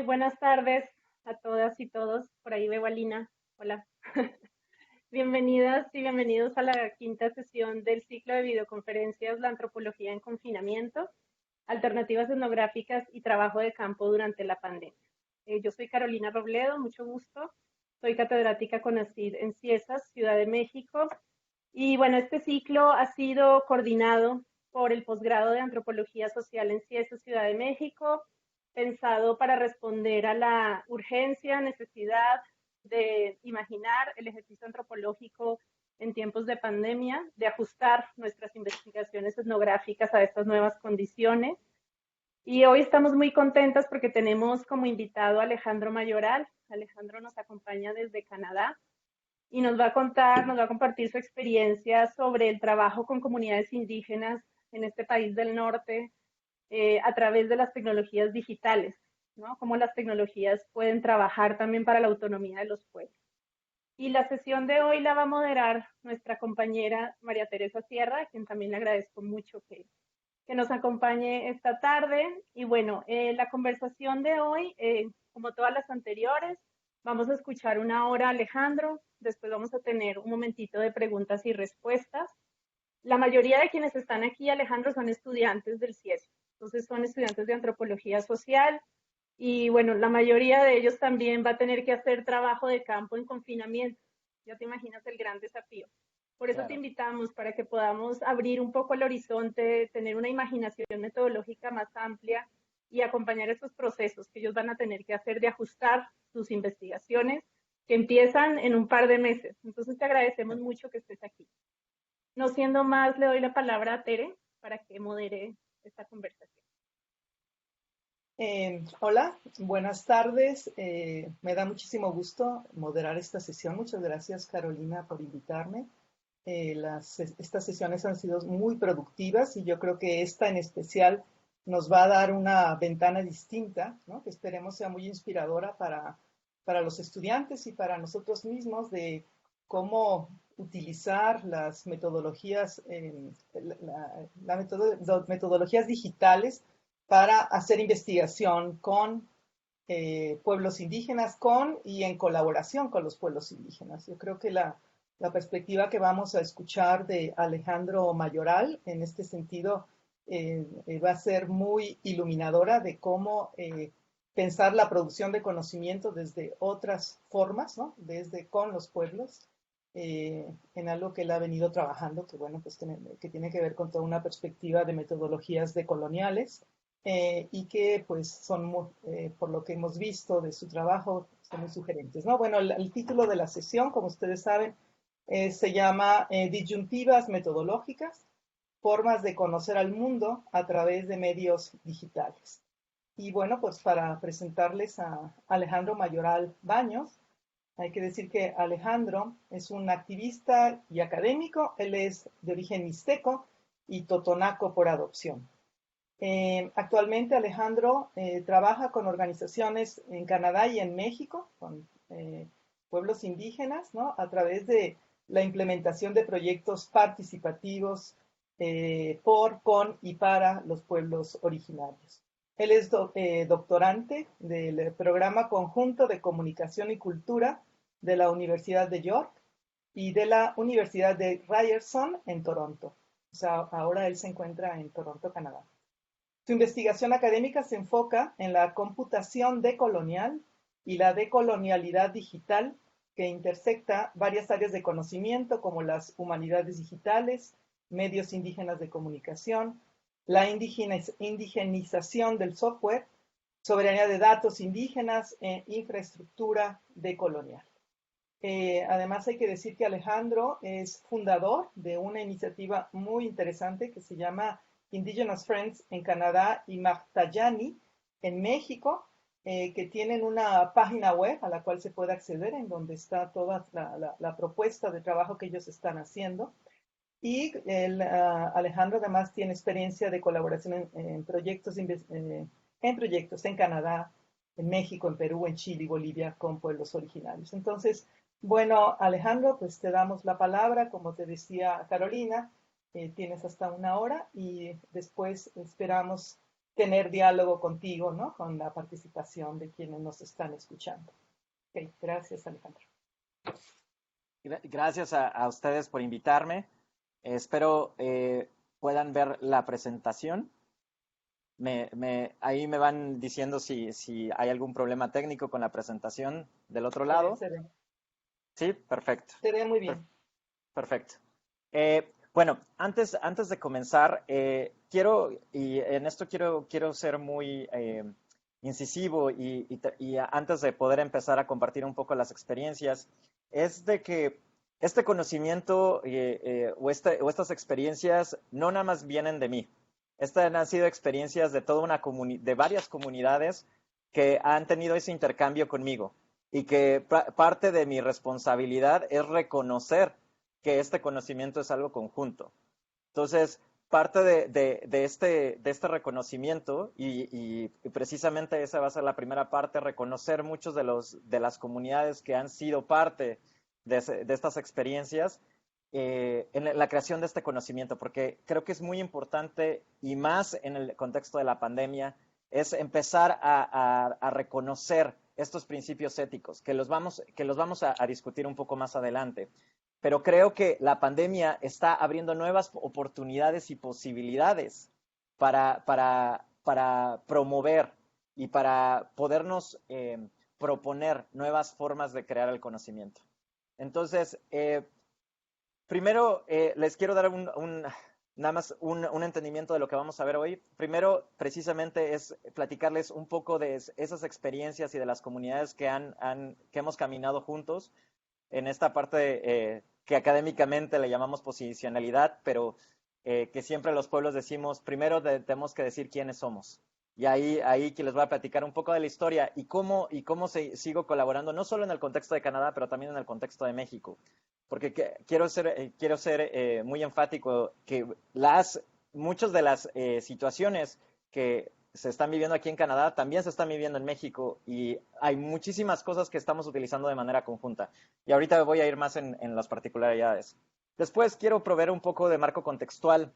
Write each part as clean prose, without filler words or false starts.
Muy buenas tardes a todas y todos. Por ahí veo a Lina. Hola. Bienvenidas y bienvenidos a la quinta sesión del ciclo de videoconferencias La antropología en confinamiento, alternativas etnográficas y trabajo de campo durante la pandemia. Yo soy Carolina Robledo, mucho gusto. Soy catedrática con CONACYT en Ciesas, Ciudad de México. Y bueno, este ciclo ha sido coordinado por el posgrado de Antropología Social en Ciesas, Ciudad de México, pensado para responder a la urgencia, necesidad de imaginar el ejercicio antropológico en tiempos de pandemia, de ajustar nuestras investigaciones etnográficas a estas nuevas condiciones. Y hoy estamos muy contentas porque tenemos como invitado a Alejandro Mayoral. Alejandro nos acompaña desde Canadá y nos va a contar, nos va a compartir su experiencia sobre el trabajo con comunidades indígenas en este país del norte, a través de las tecnologías digitales, ¿no? Cómo las tecnologías pueden trabajar también para la autonomía de los pueblos. Y la sesión de hoy la va a moderar nuestra compañera María Teresa Sierra, a quien también le agradezco mucho que nos acompañe esta tarde. Y bueno, la conversación de hoy, como todas las anteriores, vamos a escuchar una hora a Alejandro, después vamos a tener un momentito de preguntas y respuestas. La mayoría de quienes están aquí, Alejandro, son estudiantes del CIESO, entonces son estudiantes de antropología social y bueno, la mayoría de ellos también va a tener que hacer trabajo de campo en confinamiento. Ya te imaginas el gran desafío. Por eso te Claro. invitamos para que podamos abrir un poco el horizonte, tener una imaginación metodológica más amplia y acompañar estos procesos que ellos van a tener que hacer de ajustar sus investigaciones que empiezan en un par de meses. Entonces te agradecemos mucho que estés aquí. No siendo más, le doy la palabra a Tere para que modere esta conversación. Hola, buenas tardes. Me da muchísimo gusto moderar esta sesión. Muchas gracias, Carolina, por invitarme. Estas sesiones han sido muy productivas y yo creo que esta en especial nos va a dar una ventana distinta, ¿no? Que esperemos sea muy inspiradora para los estudiantes y para nosotros mismos de cómo utilizar las metodologías, metodologías digitales para hacer investigación con pueblos indígenas, con y en colaboración con los pueblos indígenas. Yo creo que la perspectiva que vamos a escuchar de Alejandro Mayoral en este sentido va a ser muy iluminadora de cómo pensar la producción de conocimiento desde otras formas, ¿no? Desde con los pueblos, en algo que él ha venido trabajando, que bueno, pues que tiene que ver con toda una perspectiva de metodologías decoloniales, y que pues son, por lo que hemos visto de su trabajo, son muy sugerentes, ¿no? Bueno, el título de la sesión, como ustedes saben, se llama Disyuntivas metodológicas, formas de conocer al mundo a través de medios digitales. Y bueno, pues para presentarles a Alejandro Mayoral Baños, hay que decir que Alejandro es un activista y académico. Él es de origen mixteco y totonaco por adopción. Actualmente Alejandro trabaja con organizaciones en Canadá y en México, con pueblos indígenas, ¿no? A través de la implementación de proyectos participativos por, con y para los pueblos originarios. Él es doctorante del programa conjunto de comunicación y cultura de la Universidad de York y de la Universidad de Ryerson en Toronto. O sea, ahora él se encuentra en Toronto, Canadá. Su investigación académica se enfoca en la computación decolonial y la decolonialidad digital, que intersecta varias áreas de conocimiento como las humanidades digitales, medios indígenas de comunicación, la indigenización del software, soberanía de datos indígenas e infraestructura decolonial. Además hay que decir que Alejandro es fundador de una iniciativa muy interesante que se llama Indigenous Friends en Canadá y Magtayani en México, que tienen una página web a la cual se puede acceder, en donde está toda la propuesta de trabajo que ellos están haciendo. Y Alejandro además tiene experiencia de colaboración en proyectos en Canadá, en México, en Perú, en Chile y Bolivia con pueblos originarios. Entonces, bueno, Alejandro, pues te damos la palabra, como te decía Carolina, tienes hasta una hora y después esperamos tener diálogo contigo, ¿no? Con la participación de quienes nos están escuchando. Ok, gracias, Alejandro. Gracias a ustedes por invitarme. Espero puedan ver la presentación. Ahí me van diciendo si hay algún problema técnico con la presentación del otro lado. Sí, perfecto. Se ve muy bien. Perfecto. Bueno, antes de comenzar, y en esto quiero ser muy incisivo y antes de poder empezar a compartir un poco las experiencias, es de que este conocimiento o estas experiencias no nada más vienen de mí. Estas han sido experiencias de de varias comunidades que han tenido ese intercambio conmigo y que parte de mi responsabilidad es reconocer que este conocimiento es algo conjunto. Entonces, parte de este reconocimiento, y precisamente esa va a ser la primera parte, reconocer muchos de las comunidades que han sido parte de estas experiencias en la creación de este conocimiento, porque creo que es muy importante, y más en el contexto de la pandemia, es empezar a reconocer estos principios éticos, que los vamos a discutir un poco más adelante. Pero creo que la pandemia está abriendo nuevas oportunidades y posibilidades para promover y para podernos proponer nuevas formas de crear el conocimiento. Entonces, primero les quiero dar nada más un entendimiento de lo que vamos a ver hoy. Primero, precisamente, es platicarles un poco de esas experiencias y de las comunidades que hemos caminado juntos en esta parte que académicamente le llamamos posicionalidad, pero que siempre los pueblos decimos, primero tenemos que decir quiénes somos. Y ahí que les voy a platicar un poco de la historia y cómo sigo colaborando, no solo en el contexto de Canadá, pero también en el contexto de México. Porque quiero ser muy enfático que muchas de las situaciones que se están viviendo aquí en Canadá también se están viviendo en México y hay muchísimas cosas que estamos utilizando de manera conjunta. Y ahorita voy a ir más en las particularidades. Después quiero proveer un poco de marco contextual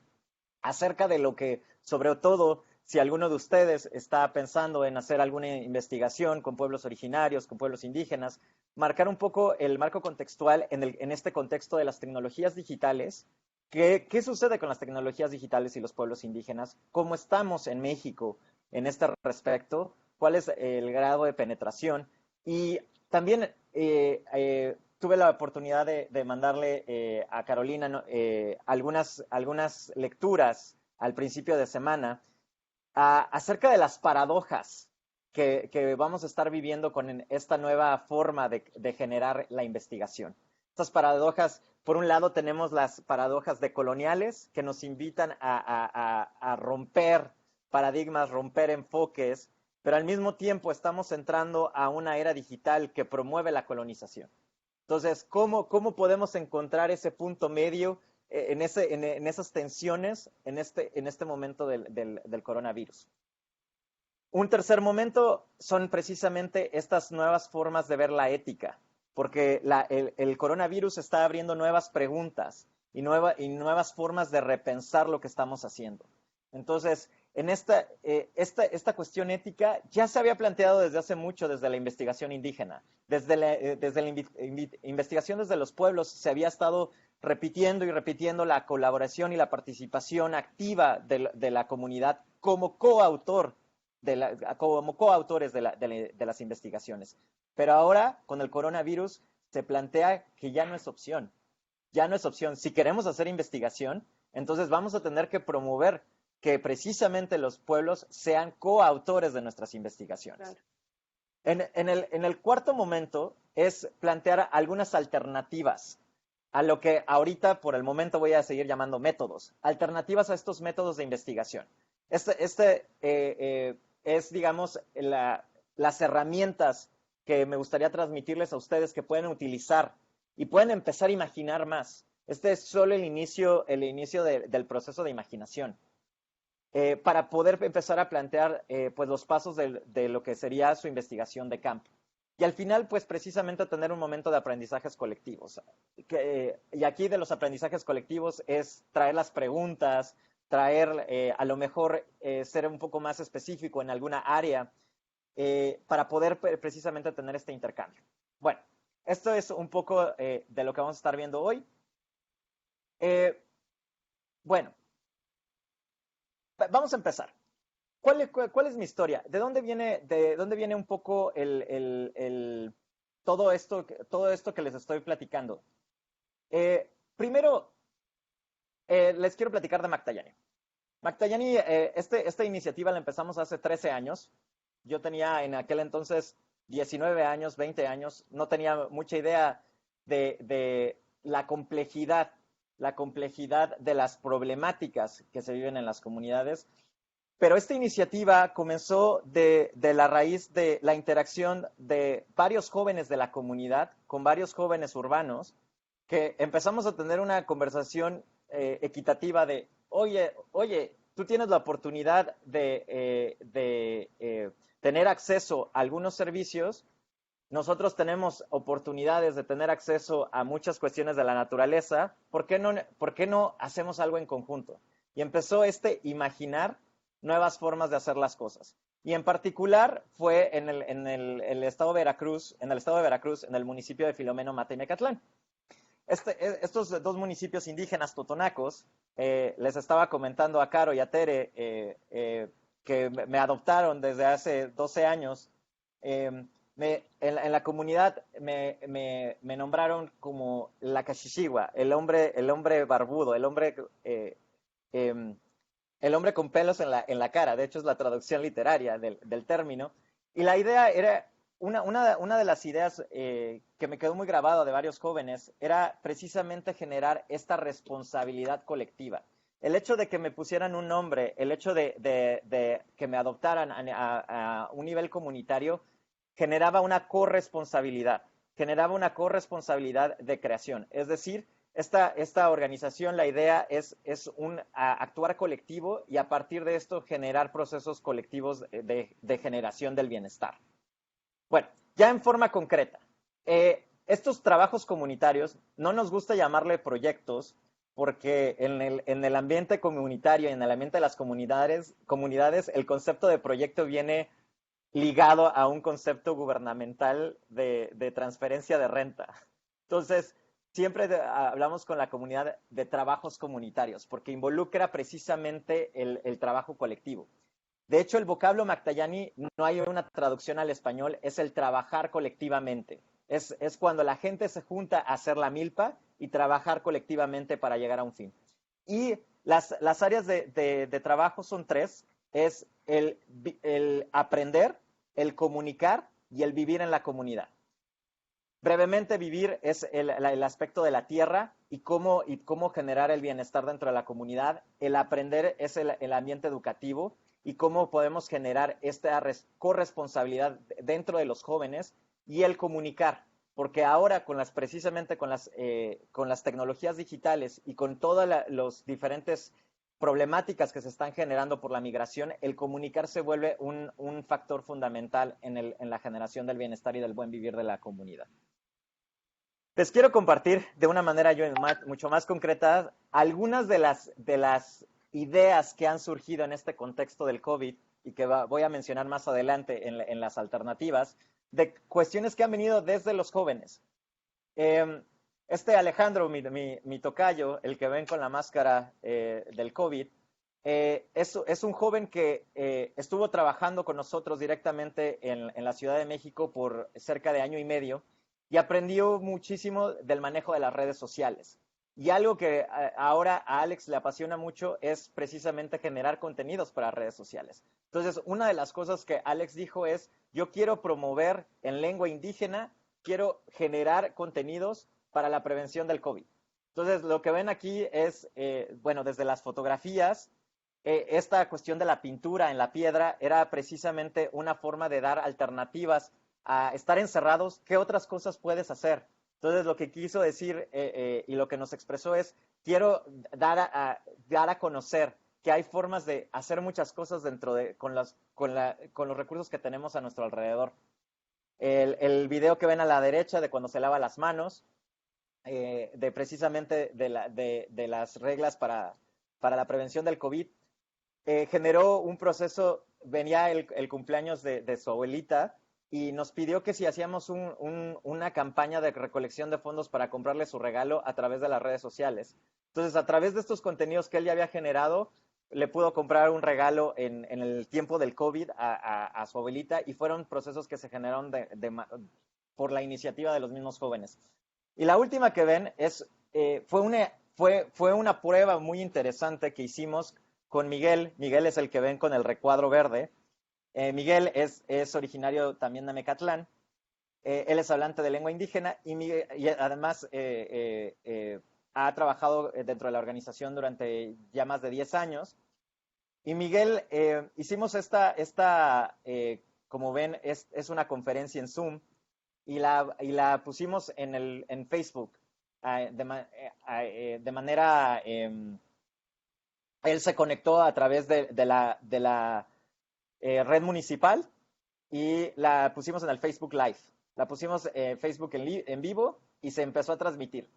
acerca de lo que, sobre todo, si alguno de ustedes está pensando en hacer alguna investigación con pueblos originarios, con pueblos indígenas, marcar un poco el marco contextual en este contexto de las tecnologías digitales. ¿Qué sucede con las tecnologías digitales y los pueblos indígenas? ¿Cómo estamos en México en este respecto? ¿Cuál es el grado de penetración? Y también tuve la oportunidad de mandarle a Carolina, ¿no? algunas lecturas al principio de semana acerca de las paradojas que vamos a estar viviendo con esta nueva forma de generar la investigación. Estas paradojas, por un lado tenemos las paradojas decoloniales que nos invitan a romper paradigmas, romper enfoques, pero al mismo tiempo estamos entrando a una era digital que promueve la colonización. Entonces, ¿cómo podemos encontrar ese punto medio en esas tensiones en este momento del coronavirus? Un tercer momento son precisamente estas nuevas formas de ver la ética, porque el coronavirus está abriendo nuevas preguntas y nuevas formas de repensar lo que estamos haciendo. Entonces, en esta cuestión ética ya se había planteado desde hace mucho, desde la investigación indígena. Desde la investigación desde los pueblos se había estado repitiendo y repitiendo la colaboración y la participación activa de la comunidad como coautores de las investigaciones. Pero ahora, con el coronavirus, se plantea que ya no es opción. Ya no es opción. Si queremos hacer investigación, entonces vamos a tener que promover que precisamente los pueblos sean coautores de nuestras investigaciones. Claro. En el cuarto momento es plantear algunas alternativas a lo que ahorita por el momento voy a seguir llamando métodos, alternativas a estos métodos de investigación. Es, digamos, las herramientas que me gustaría transmitirles a ustedes que pueden utilizar y pueden empezar a imaginar más. Este es solo el inicio del proceso de imaginación. Para poder empezar a plantear pues los pasos de lo que sería su investigación de campo. Y al final, pues precisamente tener un momento de aprendizajes colectivos. Y aquí de los aprendizajes colectivos es traer las preguntas, traer, a lo mejor ser un poco más específico en alguna área para poder precisamente tener este intercambio. Bueno, esto es un poco de lo que vamos a estar viendo hoy. Bueno, vamos a empezar. ¿Cuál es mi historia? ¿De dónde viene un poco todo esto que les estoy platicando? Primero, les quiero platicar de Mactayani. Mactayani, esta iniciativa la empezamos hace 13 años. Yo tenía en aquel entonces 19 años, 20 años. No tenía mucha idea de la complejidad de las problemáticas que se viven en las comunidades. Pero esta iniciativa comenzó de la raíz de la interacción de varios jóvenes de la comunidad con varios jóvenes urbanos, que empezamos a tener una conversación equitativa de, oye, tú tienes la oportunidad de tener acceso a algunos servicios, nosotros tenemos oportunidades de tener acceso a muchas cuestiones de la naturaleza, ¿por qué no hacemos algo en conjunto? Y empezó imaginar nuevas formas de hacer las cosas. Y en particular fue en el estado de Veracruz, en el municipio de Filomeno Mata y Mecatlán. Estos dos municipios indígenas totonacos, les estaba comentando a Caro y a Tere que me adoptaron desde hace 12 años. En la comunidad me nombraron como la Cachichigua, el hombre barbudo, el hombre con pelos en la cara. De hecho, es la traducción literaria del término. Y la idea era, una de las ideas que me quedó muy grabado de varios jóvenes era precisamente generar esta responsabilidad colectiva. El hecho de que me pusieran un nombre, el hecho de que me adoptaran a un nivel comunitario, generaba una corresponsabilidad de creación. Es decir, esta organización, la idea es actuar colectivo y a partir de esto generar procesos colectivos de generación del bienestar. Bueno, ya en forma concreta, estos trabajos comunitarios, no nos gusta llamarle proyectos porque en el ambiente comunitario y en el ambiente de las comunidades, el concepto de proyecto viene ligado a un concepto gubernamental de transferencia de renta. Entonces, siempre hablamos con la comunidad de trabajos comunitarios, porque involucra precisamente el trabajo colectivo. De hecho, el vocablo Mactayani no hay una traducción al español, es el trabajar colectivamente. Es cuando la gente se junta a hacer la milpa y trabajar colectivamente para llegar a un fin. Y las áreas de trabajo son tres, es el aprender, el comunicar y el vivir en la comunidad. Brevemente, vivir es el aspecto de la tierra y cómo generar el bienestar dentro de la comunidad. El aprender es el ambiente educativo y cómo podemos generar esta corresponsabilidad dentro de los jóvenes, y el comunicar, porque ahora precisamente con las tecnologías digitales y con todas las diferentes problemáticas que se están generando por la migración, el comunicar se vuelve un factor fundamental en la generación del bienestar y del buen vivir de la comunidad. Les quiero compartir de una manera mucho más concreta algunas de las ideas que han surgido en este contexto del COVID y que voy a mencionar más adelante en las alternativas, de cuestiones que han venido desde los jóvenes. Alejandro, mi tocayo, el que ven con la máscara del COVID, es un joven que estuvo trabajando con nosotros directamente en la Ciudad de México por cerca de año y medio y aprendió muchísimo del manejo de las redes sociales. Y algo que ahora a Alex le apasiona mucho es precisamente generar contenidos para redes sociales. Entonces, una de las cosas que Alex dijo es, yo quiero promover en lengua indígena, quiero generar contenidos para la prevención del COVID. Entonces, lo que ven aquí es, desde las fotografías, esta cuestión de la pintura en la piedra era precisamente una forma de dar alternativas a estar encerrados. ¿Qué otras cosas puedes hacer? Entonces, lo que quiso decir y lo que nos expresó es, quiero dar a conocer que hay formas de hacer muchas cosas con los recursos que tenemos a nuestro alrededor. El video que ven a la derecha de cuando se lava las manos, precisamente de las reglas para para la prevención del COVID, generó un proceso, venía el cumpleaños de su abuelita y nos pidió que si hacíamos una campaña de recolección de fondos para comprarle su regalo a través de las redes sociales. Entonces, a través de estos contenidos que él ya había generado, le pudo comprar un regalo en el tiempo del COVID a su abuelita, y fueron procesos que se generaron por la iniciativa de los mismos jóvenes. Y la última que ven fue una prueba muy interesante que hicimos con Miguel. Miguel es el que ven con el recuadro verde. Miguel es originario también de Mecatlán. Él es hablante de lengua indígena y además ha trabajado dentro de la organización durante ya más de 10 años. Y Miguel, hicimos como ven, es una conferencia en Zoom, y la pusimos en Facebook de manera... él se conectó a través de la red municipal y la pusimos en el Facebook Live. La pusimos en Facebook en vivo y se empezó a transmitir.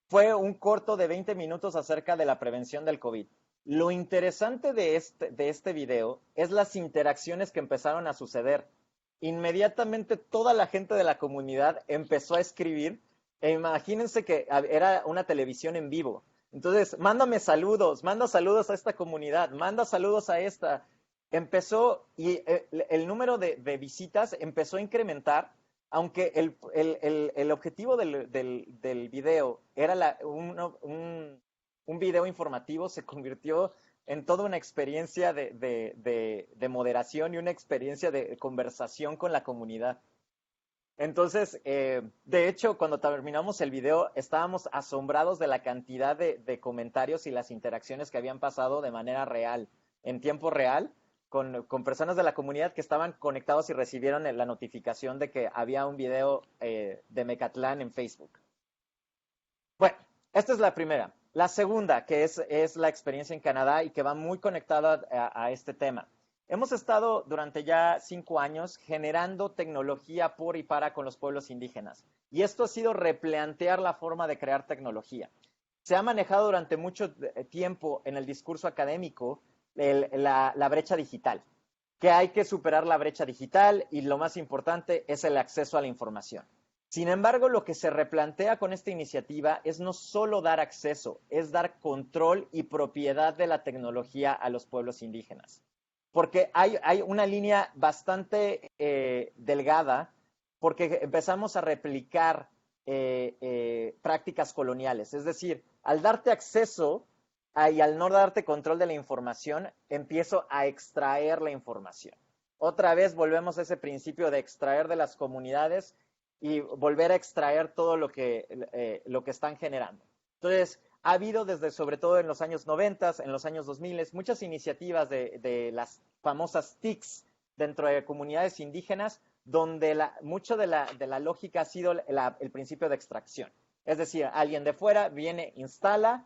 Fue un corto de 20 minutos acerca de la prevención del COVID. Lo interesante de este video es las interacciones que empezaron a suceder. Inmediatamente toda la gente de la comunidad empezó a escribir, e imagínense que era una televisión en vivo. Entonces, manda saludos a esta comunidad, manda saludos a esta. Empezó, y el número de visitas empezó a incrementar, aunque el objetivo del video era un video informativo, se convirtió en toda una experiencia de moderación y una experiencia de conversación con la comunidad. Entonces, de hecho, cuando terminamos el video, estábamos asombrados de la cantidad de comentarios y las interacciones que habían pasado de manera real, en tiempo real, con personas de la comunidad que estaban conectados y recibieron la notificación de que había un video de Mecatlán en Facebook. Bueno, esta es la primera. La segunda, que es la experiencia en Canadá y que va muy conectada a este tema. Hemos estado durante ya 5 años generando tecnología por y para con los pueblos indígenas. Y esto ha sido replantear la forma de crear tecnología. Se ha manejado durante mucho tiempo en el discurso académico la brecha digital, que hay que superar la brecha digital y lo más importante es el acceso a la información. Sin embargo, lo que se replantea con esta iniciativa es no solo dar acceso, es dar control y propiedad de la tecnología a los pueblos indígenas. Porque hay una línea bastante delgada, porque empezamos a replicar prácticas coloniales. Es decir, al darte acceso y al no darte control de la información, empiezo a extraer la información. Otra vez volvemos a ese principio de extraer de las comunidades y volver a extraer todo lo que están generando. Entonces, ha habido sobre todo en los años 90, en los años 2000, muchas iniciativas de las famosas TICs dentro de comunidades indígenas, donde mucho de la lógica ha sido el principio de extracción. Es decir, alguien de fuera viene, instala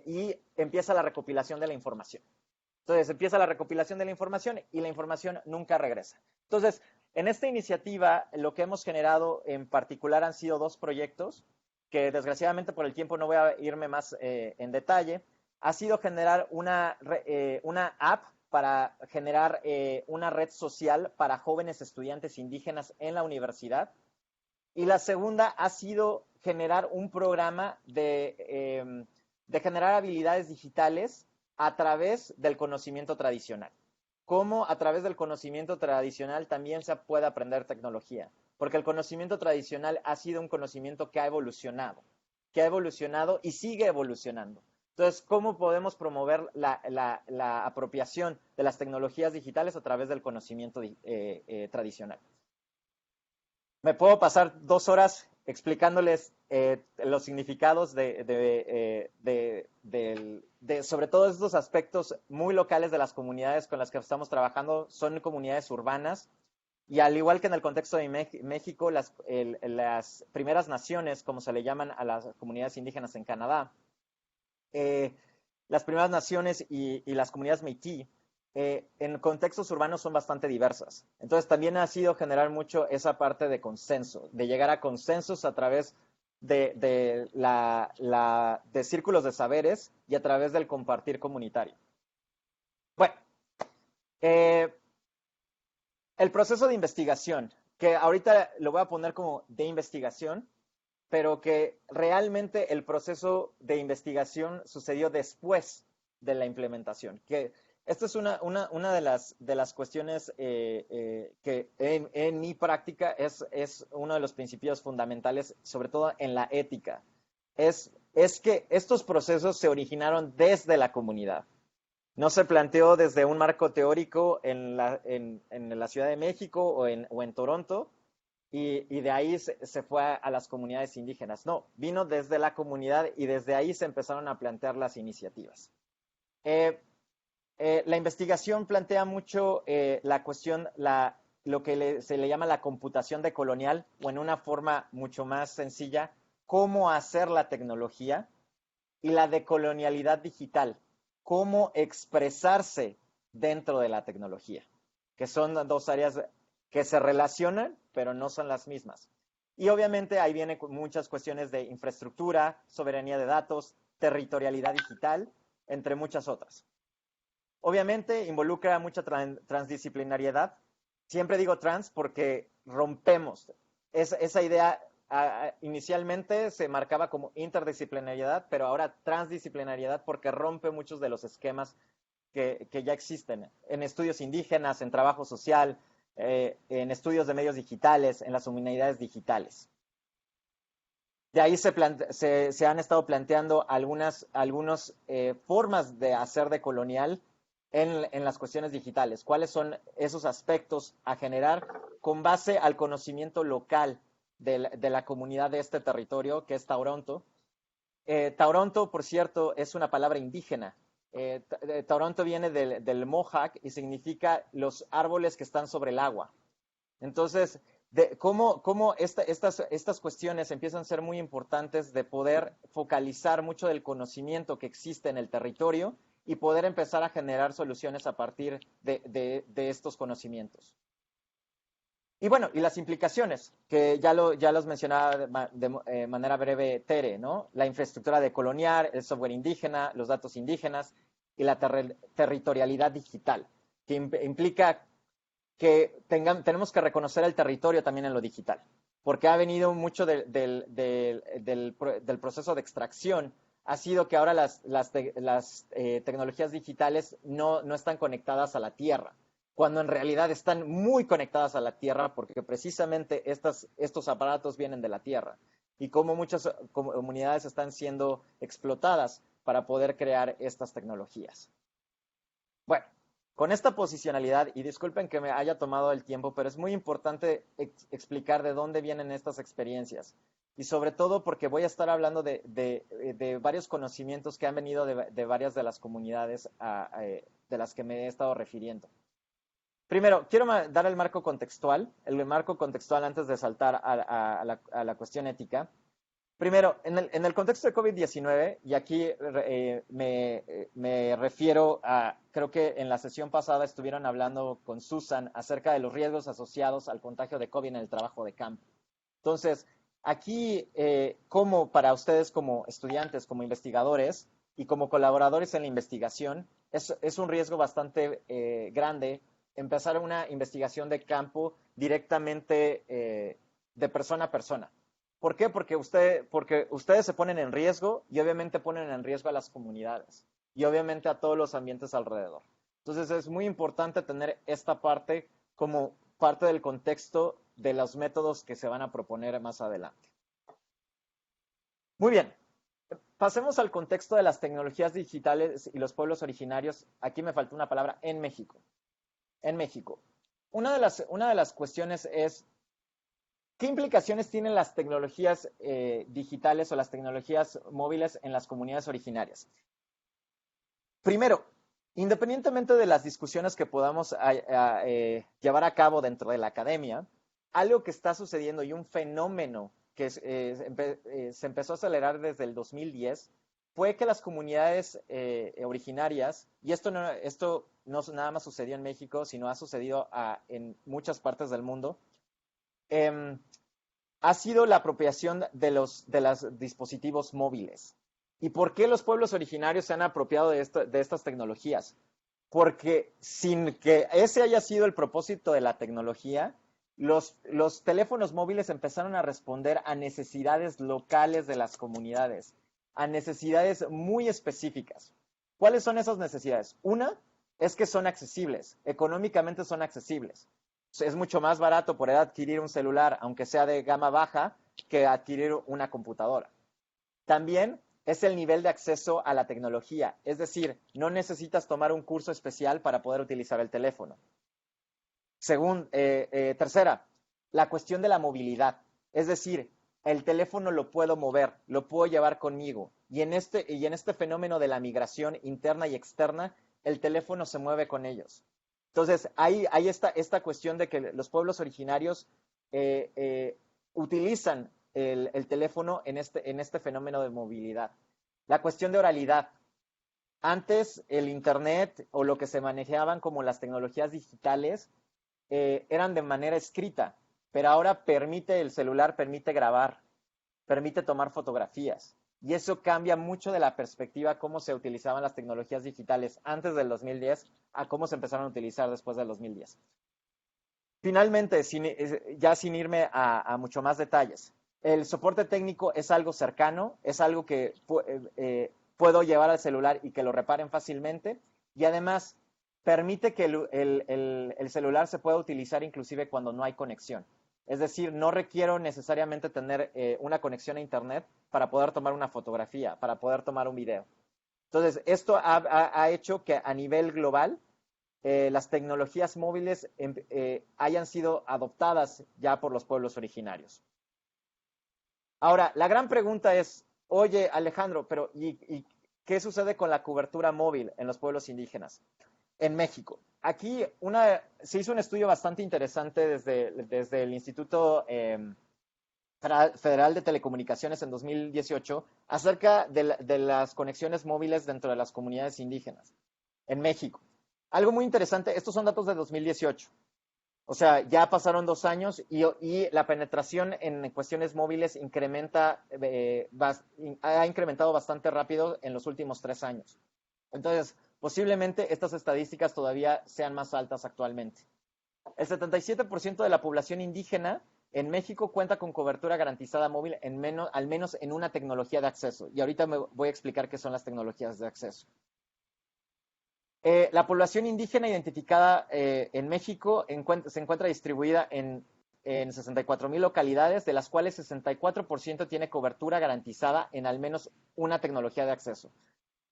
y empieza la recopilación de la información. Entonces, empieza la recopilación de la información y la información nunca regresa. Entonces, en esta iniciativa, lo que hemos generado en particular han sido 2 proyectos, que desgraciadamente por el tiempo no voy a irme más en detalle. Ha sido generar una app para generar una red social para jóvenes estudiantes indígenas en la universidad. Y la segunda ha sido generar un programa de generar habilidades digitales a través del conocimiento tradicional. Cómo a través del conocimiento tradicional también se puede aprender tecnología. Porque el conocimiento tradicional ha sido un conocimiento que ha evolucionado y sigue evolucionando. Entonces, ¿cómo podemos promover la apropiación de las tecnologías digitales a través del conocimiento tradicional? Me puedo pasar 2 horas explicándoles los significados sobre todo estos aspectos muy locales de las comunidades con las que estamos trabajando. Son comunidades urbanas. Y al igual que en el contexto de México, las primeras naciones, como se le llaman a las comunidades indígenas en Canadá, las primeras naciones y las comunidades Métis, en contextos urbanos son bastante diversas. Entonces también ha sido generar mucho esa parte de consenso, de llegar a consensos a través de círculos de saberes y a través del compartir comunitario. Bueno, el proceso de investigación, que ahorita lo voy a poner como de investigación, pero que realmente el proceso de investigación sucedió después de la implementación. Que esta es una de las cuestiones que en mi práctica es uno de los principios fundamentales, sobre todo en la ética. Es que estos procesos se originaron desde la comunidad. No se planteó desde un marco teórico en la Ciudad de México o en Toronto, y de ahí se fue a las comunidades indígenas. No, vino desde la comunidad y desde ahí se empezaron a plantear las iniciativas. La investigación plantea mucho la cuestión, lo que se le llama la computación decolonial, o en una forma mucho más sencilla, cómo hacer la tecnología, y la decolonialidad digital, cómo expresarse dentro de la tecnología, que son dos áreas que se relacionan, pero no son las mismas. Y obviamente ahí vienen muchas cuestiones de infraestructura, soberanía de datos, territorialidad digital, entre muchas otras. Obviamente involucra mucha transdisciplinariedad. Siempre digo trans porque rompemos esa idea. Inicialmente se marcaba como interdisciplinariedad, pero ahora transdisciplinariedad porque rompe muchos de los esquemas que ya existen en estudios indígenas, en trabajo social, en estudios de medios digitales, en las humanidades digitales. De ahí se han estado planteando algunas formas de hacer decolonial en las cuestiones digitales. ¿Cuáles son esos aspectos a generar con base al conocimiento local de la comunidad de este territorio, que es Tauronto? Tauronto, por cierto, es una palabra indígena. Tauronto viene del Mohawk y significa los árboles que están sobre el agua. Entonces, cómo estas cuestiones empiezan a ser muy importantes de poder focalizar mucho del conocimiento que existe en el territorio y poder empezar a generar soluciones a partir de estos conocimientos. Y bueno, y las implicaciones, que ya los mencionaba de manera breve Tere, ¿no? La infraestructura decolonial, el software indígena, los datos indígenas y la territorialidad digital, que implica que tenemos que reconocer el territorio también en lo digital, porque ha venido mucho del proceso de extracción, ha sido que ahora las tecnologías digitales no están conectadas a la tierra, cuando en realidad están muy conectadas a la tierra, porque precisamente estos aparatos vienen de la tierra, y como muchas comunidades están siendo explotadas para poder crear estas tecnologías. Bueno, con esta posicionalidad, y disculpen que me haya tomado el tiempo, pero es muy importante explicar de dónde vienen estas experiencias. Y sobre todo porque voy a estar hablando de varios conocimientos que han venido de varias de las comunidades de las que me he estado refiriendo. Primero, quiero dar el marco contextual antes de saltar a la cuestión ética. Primero, en el contexto de COVID-19, y aquí me refiero a, creo que en la sesión pasada estuvieron hablando con Susan acerca de los riesgos asociados al contagio de COVID en el trabajo de campo. Entonces, aquí, como para ustedes como estudiantes, como investigadores y como colaboradores en la investigación, es un riesgo bastante grande empezar una investigación de campo directamente de persona a persona. ¿Por qué? Porque ustedes se ponen en riesgo y obviamente ponen en riesgo a las comunidades y obviamente a todos los ambientes alrededor. Entonces es muy importante tener esta parte como parte del contexto de los métodos que se van a proponer más adelante. Muy bien, pasemos al contexto de las tecnologías digitales y los pueblos originarios. Aquí me faltó una palabra, en México. En México. Una de las cuestiones es, ¿qué implicaciones tienen las tecnologías digitales o las tecnologías móviles en las comunidades originarias? Primero, independientemente de las discusiones que podamos llevar a cabo dentro de la academia, algo que está sucediendo y un fenómeno que se empezó a acelerar desde el 2010 fue que las comunidades originarias, y esto no nada más sucedió en México, sino ha sucedido en muchas partes del mundo, ha sido la apropiación de los dispositivos móviles. ¿Y por qué los pueblos originarios se han apropiado de estas tecnologías? Porque sin que ese haya sido el propósito de la tecnología, los teléfonos móviles empezaron a responder a necesidades locales de las comunidades, a necesidades muy específicas. ¿Cuáles son esas necesidades? Una es que son accesibles, económicamente son accesibles. Es mucho más barato poder adquirir un celular, aunque sea de gama baja, que adquirir una computadora. También es el nivel de acceso a la tecnología, es decir, no necesitas tomar un curso especial para poder utilizar el teléfono. Tercera, la cuestión de la movilidad, es decir, el teléfono lo puedo mover, lo puedo llevar conmigo, y en este fenómeno de la migración interna y externa, el teléfono se mueve con ellos. Entonces, hay esta cuestión de que los pueblos originarios utilizan el teléfono en este fenómeno de movilidad. La cuestión de oralidad. Antes, el Internet o lo que se manejaban como las tecnologías digitales eran de manera escrita, pero ahora el celular permite grabar, permite tomar fotografías. Y eso cambia mucho de la perspectiva cómo se utilizaban las tecnologías digitales antes del 2010 a cómo se empezaron a utilizar después del 2010. Finalmente, ya sin irme a mucho más detalles, el soporte técnico es algo cercano, es algo que puedo llevar al celular y que lo reparen fácilmente, y además permite que el celular se pueda utilizar inclusive cuando no hay conexión. Es decir, no requiero necesariamente tener una conexión a Internet para poder tomar una fotografía, para poder tomar un video. Entonces, esto ha hecho que a nivel global las tecnologías móviles hayan sido adoptadas ya por los pueblos originarios. Ahora, la gran pregunta es, oye, Alejandro, pero ¿y qué sucede con la cobertura móvil en los pueblos indígenas? En México. Aquí se hizo un estudio bastante interesante desde el Instituto Federal de Telecomunicaciones en 2018 acerca de las conexiones móviles dentro de las comunidades indígenas en México. Algo muy interesante, estos son datos de 2018. O sea, ya pasaron 2 años y la penetración en cuestiones móviles ha incrementado bastante rápido en los últimos 3 años. Entonces, posiblemente estas estadísticas todavía sean más altas actualmente. El 77% de la población indígena en México cuenta con cobertura garantizada móvil al menos en una tecnología de acceso. Y ahorita me voy a explicar qué son las tecnologías de acceso. La población indígena identificada en México se encuentra distribuida en 64,000 localidades, de las cuales 64% tiene cobertura garantizada en al menos una tecnología de acceso.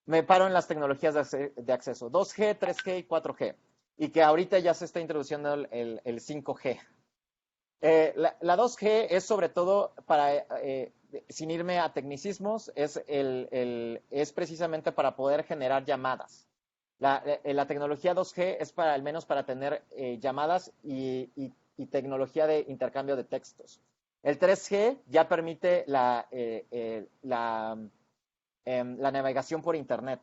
Me paro en las tecnologías de acceso, 2G, 3G y 4G, y que ahorita ya se está introduciendo el 5G. La 2G es sobre todo sin irme a tecnicismos, es precisamente para poder generar llamadas. La tecnología 2G es al menos para tener llamadas y tecnología de intercambio de textos. El 3G ya permite la navegación por Internet.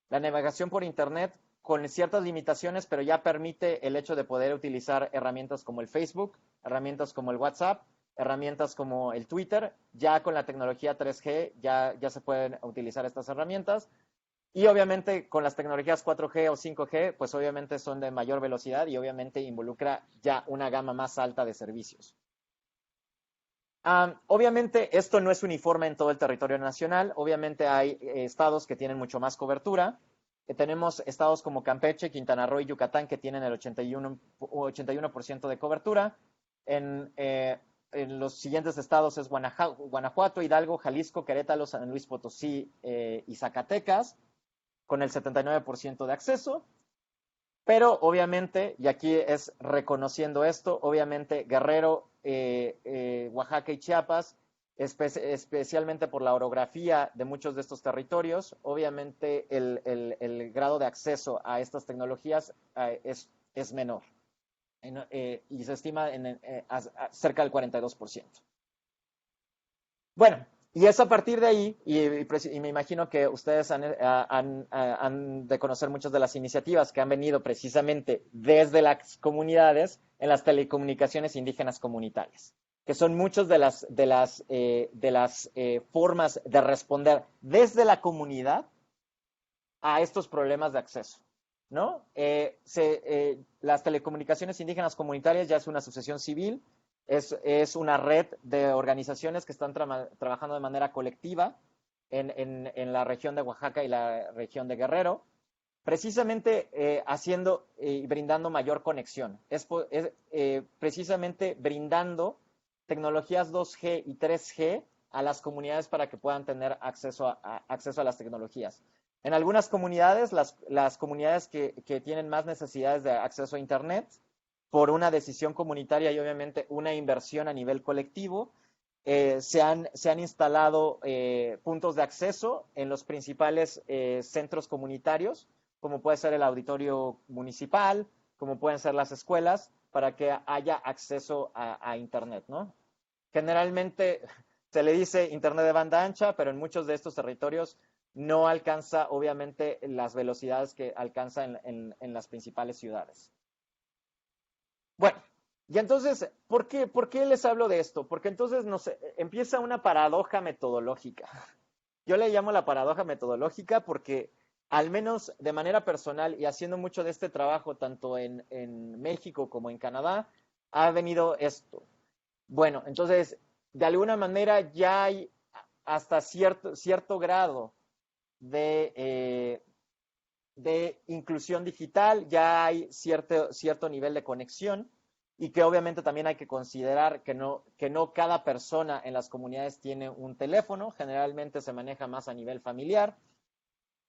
La navegación por Internet con ciertas limitaciones, pero ya permite el hecho de poder utilizar herramientas como el Facebook, herramientas como el WhatsApp, herramientas como el Twitter. Ya con la tecnología 3G ya se pueden utilizar estas herramientas. Y obviamente con las tecnologías 4G o 5G, pues obviamente son de mayor velocidad y obviamente involucra ya una gama más alta de servicios. Obviamente esto no es uniforme en todo el territorio nacional. Obviamente hay estados que tienen mucho más cobertura. Tenemos estados como Campeche, Quintana Roo y Yucatán que tienen el 81% de cobertura. En los siguientes estados es Guanajuato, Hidalgo, Jalisco, Querétaro, San Luis Potosí y Zacatecas, con el 79% de acceso. Pero obviamente, y aquí es reconociendo esto, obviamente Guerrero, Oaxaca y Chiapas, especialmente por la orografía de muchos de estos territorios, obviamente el grado de acceso a estas tecnologías es menor. Y se estima cerca del 42%. Bueno, y es a partir de ahí, y me imagino que ustedes han de conocer muchas de las iniciativas que han venido precisamente desde las comunidades en las telecomunicaciones indígenas comunitarias. que son muchas de las formas de responder desde la comunidad a estos problemas de acceso, ¿no? Las telecomunicaciones indígenas comunitarias ya es una asociación civil, es una red de organizaciones que están trabajando de manera colectiva en la región de Oaxaca y la región de Guerrero, precisamente haciendo y brindando mayor conexión. Precisamente brindando tecnologías 2G y 3G a las comunidades para que puedan tener acceso a las tecnologías. En algunas comunidades, las comunidades que tienen más necesidades de acceso a Internet, por una decisión comunitaria y obviamente una inversión a nivel colectivo, se han instalado puntos de acceso en los principales centros comunitarios, como puede ser el auditorio municipal, como pueden ser las escuelas, para que haya acceso a Internet, ¿no? Generalmente se le dice Internet de banda ancha, pero en muchos de estos territorios no alcanza, obviamente, las velocidades que alcanza en las principales ciudades. Bueno, y entonces, ¿por qué les hablo de esto? Porque entonces empieza una paradoja metodológica. Yo le llamo la paradoja metodológica porque, al menos de manera personal y haciendo mucho de este trabajo tanto en México como en Canadá, ha venido esto. Bueno, entonces, de alguna manera ya hay hasta cierto grado de inclusión digital, ya hay cierto nivel de conexión y que obviamente también hay que considerar que no cada persona en las comunidades tiene un teléfono, generalmente se maneja más a nivel familiar,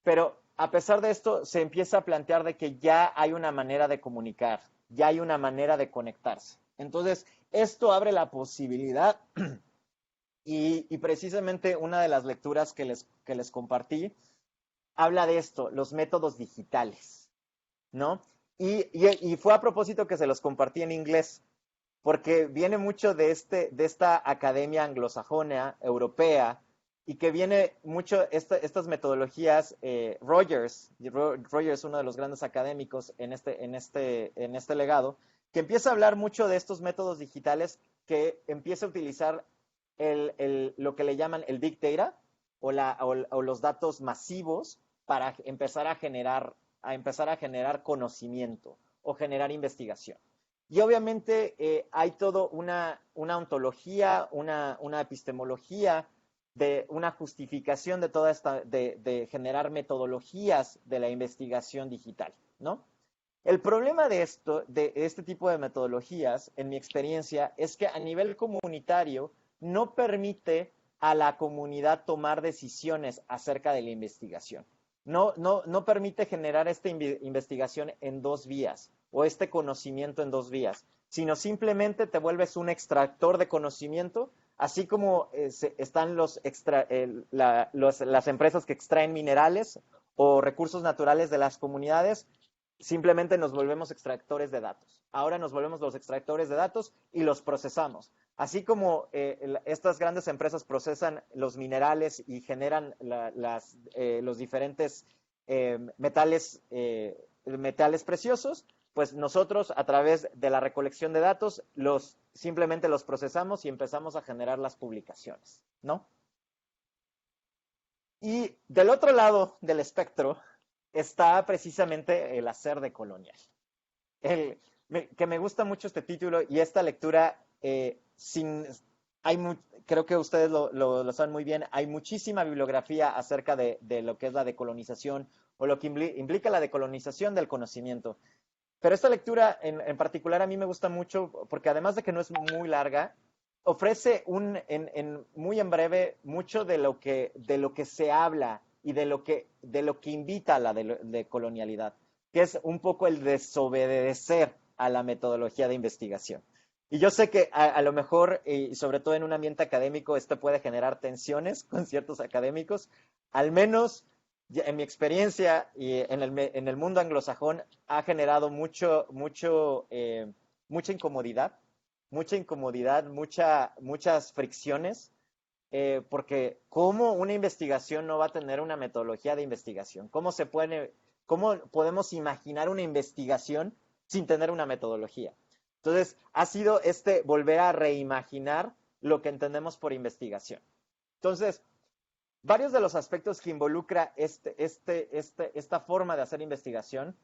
pero a pesar de esto se empieza a plantear de que ya hay una manera de comunicar, ya hay una manera de conectarse. Entonces, esto abre la posibilidad y precisamente una de las lecturas que les compartí habla de esto, los métodos digitales, ¿no? Y fue a propósito que se los compartí en inglés, porque viene mucho de esta academia anglosajona, europea, y que viene mucho estas metodologías, Rogers, uno de los grandes académicos en este legado, que empieza a hablar mucho de estos métodos digitales, que empieza a utilizar lo que le llaman el big data o los datos masivos para empezar a generar conocimiento o generar investigación. Y obviamente hay todo una ontología, una epistemología, de una justificación de toda de generar metodologías de la investigación digital, ¿no? El problema de este tipo de metodologías, en mi experiencia, es que a nivel comunitario no permite a la comunidad tomar decisiones acerca de la investigación. No permite generar esta investigación en dos vías o este conocimiento en dos vías, sino simplemente te vuelves un extractor de conocimiento, así como están las empresas que extraen minerales o recursos naturales de las comunidades. Simplemente nos volvemos extractores de datos. Ahora nos volvemos los extractores de datos y los procesamos. Así como estas grandes empresas procesan los minerales y generan los diferentes metales preciosos, pues nosotros a través de la recolección de datos simplemente los procesamos y empezamos a generar las publicaciones, ¿no? Y del otro lado del espectro está precisamente el hacer de colonial. Que me gusta mucho este título y esta lectura, creo que ustedes lo saben muy bien, hay muchísima bibliografía acerca de lo que es la decolonización o lo que implica la decolonización del conocimiento. Pero esta lectura en particular a mí me gusta mucho porque, además de que no es muy larga, ofrece muy en breve mucho de lo que se habla y de lo que invita a la decolonialidad, que es un poco el desobedecer a la metodología de investigación. Y yo sé que a lo mejor, y sobre todo en un ambiente académico, esto puede generar tensiones con ciertos académicos. Al menos en mi experiencia y en el mundo anglosajón ha generado mucha incomodidad, muchas fricciones, porque ¿cómo una investigación no va a tener una metodología de investigación? ¿Cómo podemos imaginar una investigación sin tener una metodología? Entonces, ha sido volver a reimaginar lo que entendemos por investigación. Entonces, varios de los aspectos que involucra esta forma de hacer investigación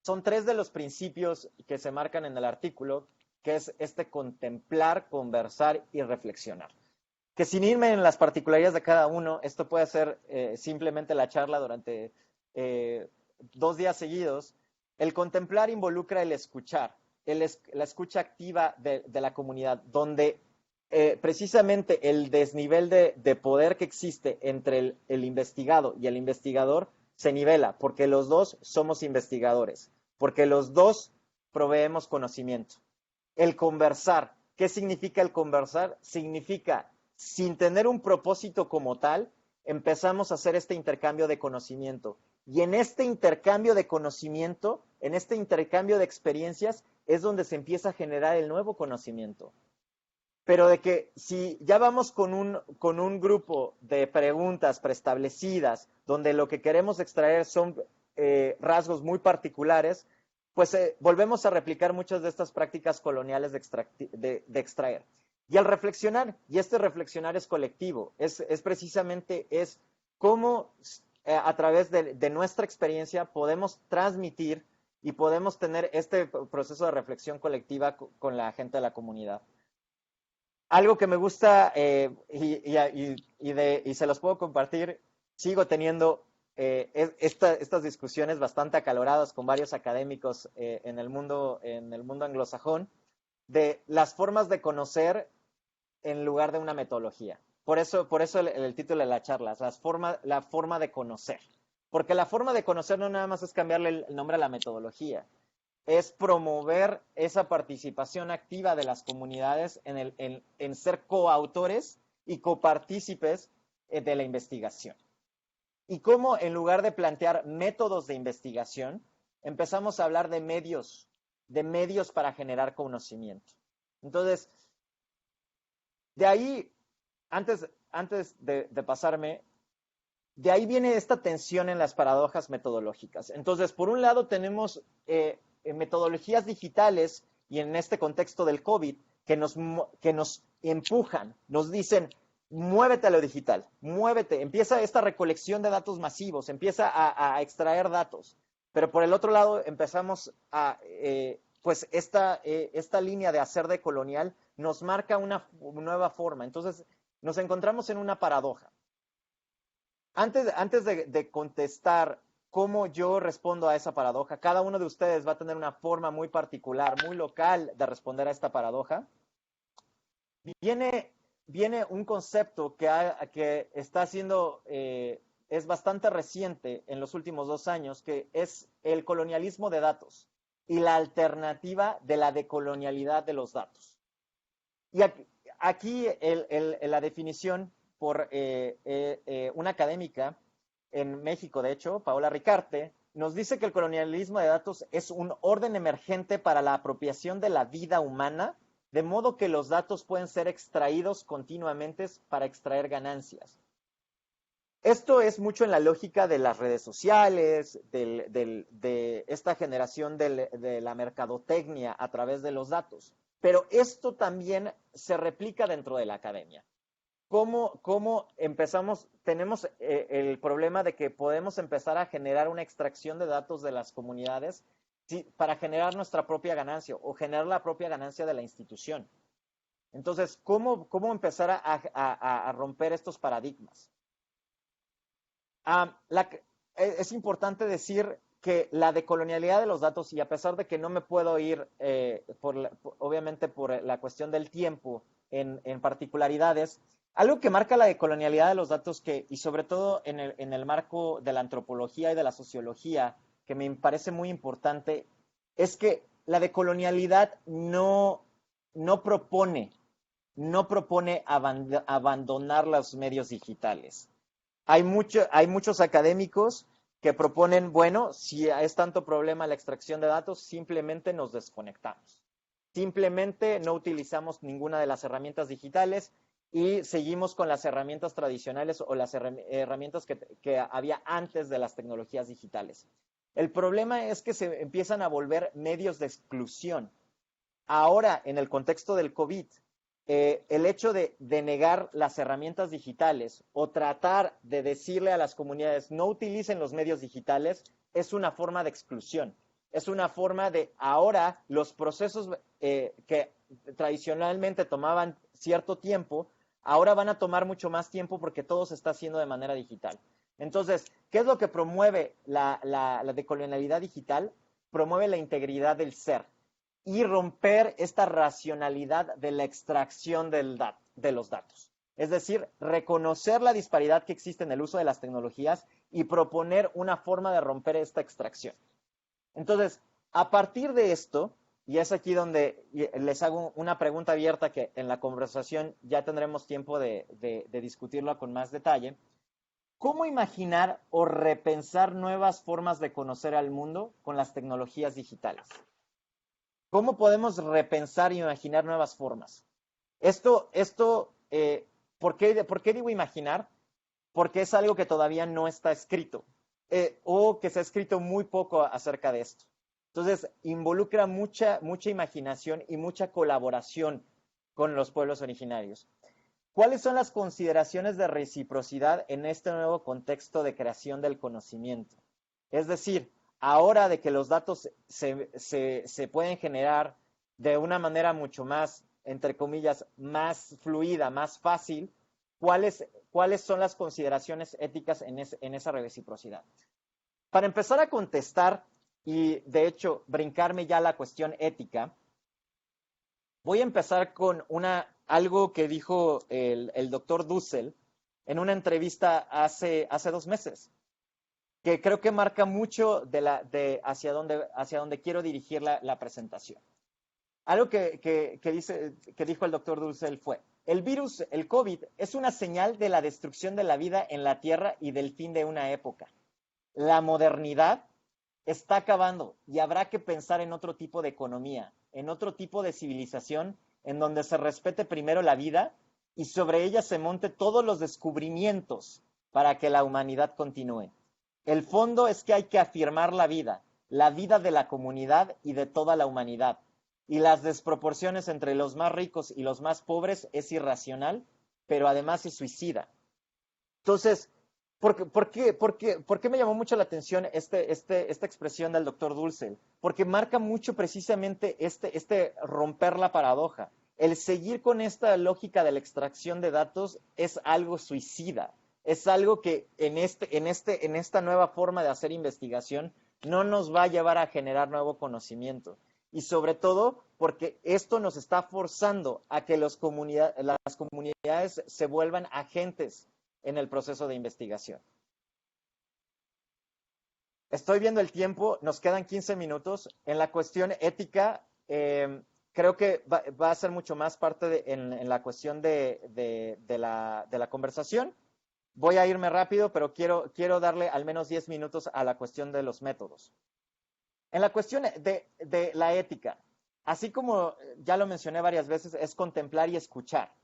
son 3 de los principios que se marcan en el artículo, que es contemplar, conversar y reflexionar. Que sin irme en las particularidades de cada uno, esto puede ser simplemente la charla durante 2 días seguidos. El contemplar involucra el escuchar, la escucha activa de la comunidad, donde precisamente el desnivel de poder que existe entre el investigado y el investigador se nivela, porque los dos somos investigadores, porque los dos proveemos conocimiento. El conversar, ¿qué significa el conversar? Significa, sin tener un propósito como tal, empezamos a hacer este intercambio de conocimiento. Y en este intercambio de conocimiento, en este intercambio de experiencias, es donde se empieza a generar el nuevo conocimiento. Pero de que si ya vamos con un grupo de preguntas preestablecidas, donde lo que queremos extraer son rasgos muy particulares, pues volvemos a replicar muchas de estas prácticas coloniales de extraer. Y al reflexionar, y este reflexionar es colectivo, es precisamente cómo a través de nuestra experiencia podemos transmitir y podemos tener este proceso de reflexión colectiva con la gente de la comunidad. Algo que me gusta y se los puedo compartir, sigo teniendo estas discusiones bastante acaloradas con varios académicos en el mundo anglosajón, de las formas de conocer en lugar de una metodología. Por eso el título de la charla, la forma de conocer. Porque la forma de conocer no nada más es cambiarle el nombre a la metodología, es promover esa participación activa de las comunidades en ser coautores y copartícipes de la investigación. Y cómo, en lugar de plantear métodos de investigación, empezamos a hablar de medios para generar conocimiento. Entonces, de ahí, antes de pasarme, de ahí viene esta tensión en las paradojas metodológicas. Entonces, por un lado tenemos metodologías digitales, y en este contexto del COVID, que nos empujan, nos dicen, muévete a lo digital, muévete, empieza esta recolección de datos masivos, empieza a extraer datos. Pero por el otro lado empezamos pues esta línea de hacer de colonial nos marca una nueva forma. Entonces nos encontramos en una paradoja. Antes de contestar cómo yo respondo a esa paradoja, cada uno de ustedes va a tener una forma muy particular, muy local de responder a esta paradoja. Viene un concepto que está siendo, es bastante reciente en los últimos 2 años, que es el colonialismo de datos y la alternativa de la decolonialidad de los datos. Y aquí la definición por una académica en México, de hecho, Paola Ricarte, nos dice que el colonialismo de datos es un orden emergente para la apropiación de la vida humana, de modo que los datos pueden ser extraídos continuamente para extraer ganancias. Esto es mucho en la lógica de las redes sociales, de esta generación de la mercadotecnia a través de los datos. Pero esto también se replica dentro de la academia. ¿Cómo empezamos? Tenemos el problema de que podemos empezar a generar una extracción de datos de las comunidades para generar nuestra propia ganancia o generar la propia ganancia de la institución. Entonces, ¿cómo empezar a romper estos paradigmas? Es importante decir que la decolonialidad de los datos, y a pesar de que no me puedo ir, obviamente por la cuestión del tiempo, en particularidades, algo que marca la decolonialidad de los datos, y sobre todo en el marco de la antropología y de la sociología, que me parece muy importante, es que la decolonialidad no propone abandonar los medios digitales. Hay muchos académicos que proponen, bueno, si es tanto problema la extracción de datos, simplemente nos desconectamos. Simplemente no utilizamos ninguna de las herramientas digitales y seguimos con las herramientas tradicionales o las herramientas que había antes de las tecnologías digitales. El problema es que se empiezan a volver medios de exclusión. ahora en el contexto del COVID, el hecho de negar las herramientas digitales o tratar de decirle a las comunidades no utilicen los medios digitales es una forma de exclusión. Es una forma de ahora los procesos que tradicionalmente tomaban cierto tiempo, ahora van a tomar mucho más tiempo porque todo se está haciendo de manera digital. Entonces, ¿qué es lo que promueve la decolonialidad digital? Promueve la integridad del ser y romper esta racionalidad de la extracción de los datos. Es decir, reconocer la disparidad que existe en el uso de las tecnologías y proponer una forma de romper esta extracción. Entonces, a partir de esto, y es aquí donde les hago una pregunta abierta que en la conversación ya tendremos tiempo de discutirlo con más detalle, ¿cómo imaginar o repensar nuevas formas de conocer al mundo con las tecnologías digitales? ¿Cómo podemos repensar y imaginar nuevas formas? ¿Por qué digo imaginar? Porque es algo que todavía no está escrito o que se ha escrito muy poco acerca de esto. Entonces, involucra mucha imaginación y mucha colaboración con los pueblos originarios. ¿Cuáles son las consideraciones de reciprocidad en este nuevo contexto de creación del conocimiento? Es decir, ahora de que los datos se pueden generar de una manera mucho más, entre comillas, más fluida, más fácil, ¿cuáles son las consideraciones éticas en esa reciprocidad? Para empezar a contestar y, de hecho, brincarme ya a la cuestión ética, voy a empezar con algo que dijo el doctor Dussel en una entrevista hace 2 meses, que creo que marca mucho hacia dónde quiero dirigir la presentación. Algo que dijo el doctor Dussel fue: el virus, el COVID, es una señal de la destrucción de la vida en la Tierra y del fin de una época. La modernidad está acabando y habrá que pensar en otro tipo de economía, en otro tipo de civilización, en donde se respete primero la vida y sobre ella se monte todos los descubrimientos para que la humanidad continúe. El fondo es que hay que afirmar la vida de la comunidad y de toda la humanidad. Y las desproporciones entre los más ricos y los más pobres es irracional, pero además es suicida. Entonces, ¿por qué me llamó mucho la atención esta expresión del doctor Dussel? Porque marca mucho precisamente este romper la paradoja. El seguir con esta lógica de la extracción de datos es algo suicida. Es algo que en esta nueva forma de hacer investigación no nos va a llevar a generar nuevo conocimiento. Y sobre todo porque esto nos está forzando a que las comunidades se vuelvan agentes en el proceso de investigación. Estoy viendo el tiempo, nos quedan 15 minutos. En la cuestión ética, creo que va a ser mucho más parte en la cuestión de la conversación. Voy a irme rápido, pero quiero darle al menos 10 minutos a la cuestión de los métodos. En la cuestión de la ética, así como ya lo mencioné varias veces, es contemplar y escuchar.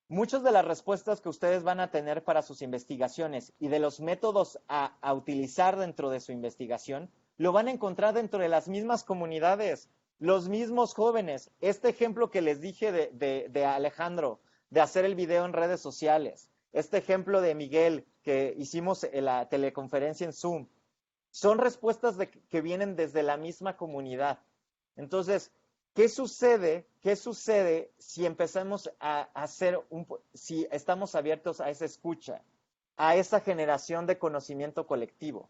Muchas de las respuestas que ustedes van a tener para sus investigaciones y de los métodos a utilizar dentro de su investigación, lo van a encontrar dentro de las mismas comunidades, los mismos jóvenes. Este ejemplo que les dije de Alejandro, de hacer el video en redes sociales, este ejemplo de Miguel, que hicimos en la teleconferencia en Zoom, son respuestas que vienen desde la misma comunidad. Entonces, ¿qué sucede si empezamos a si estamos abiertos a esa escucha, a esa generación de conocimiento colectivo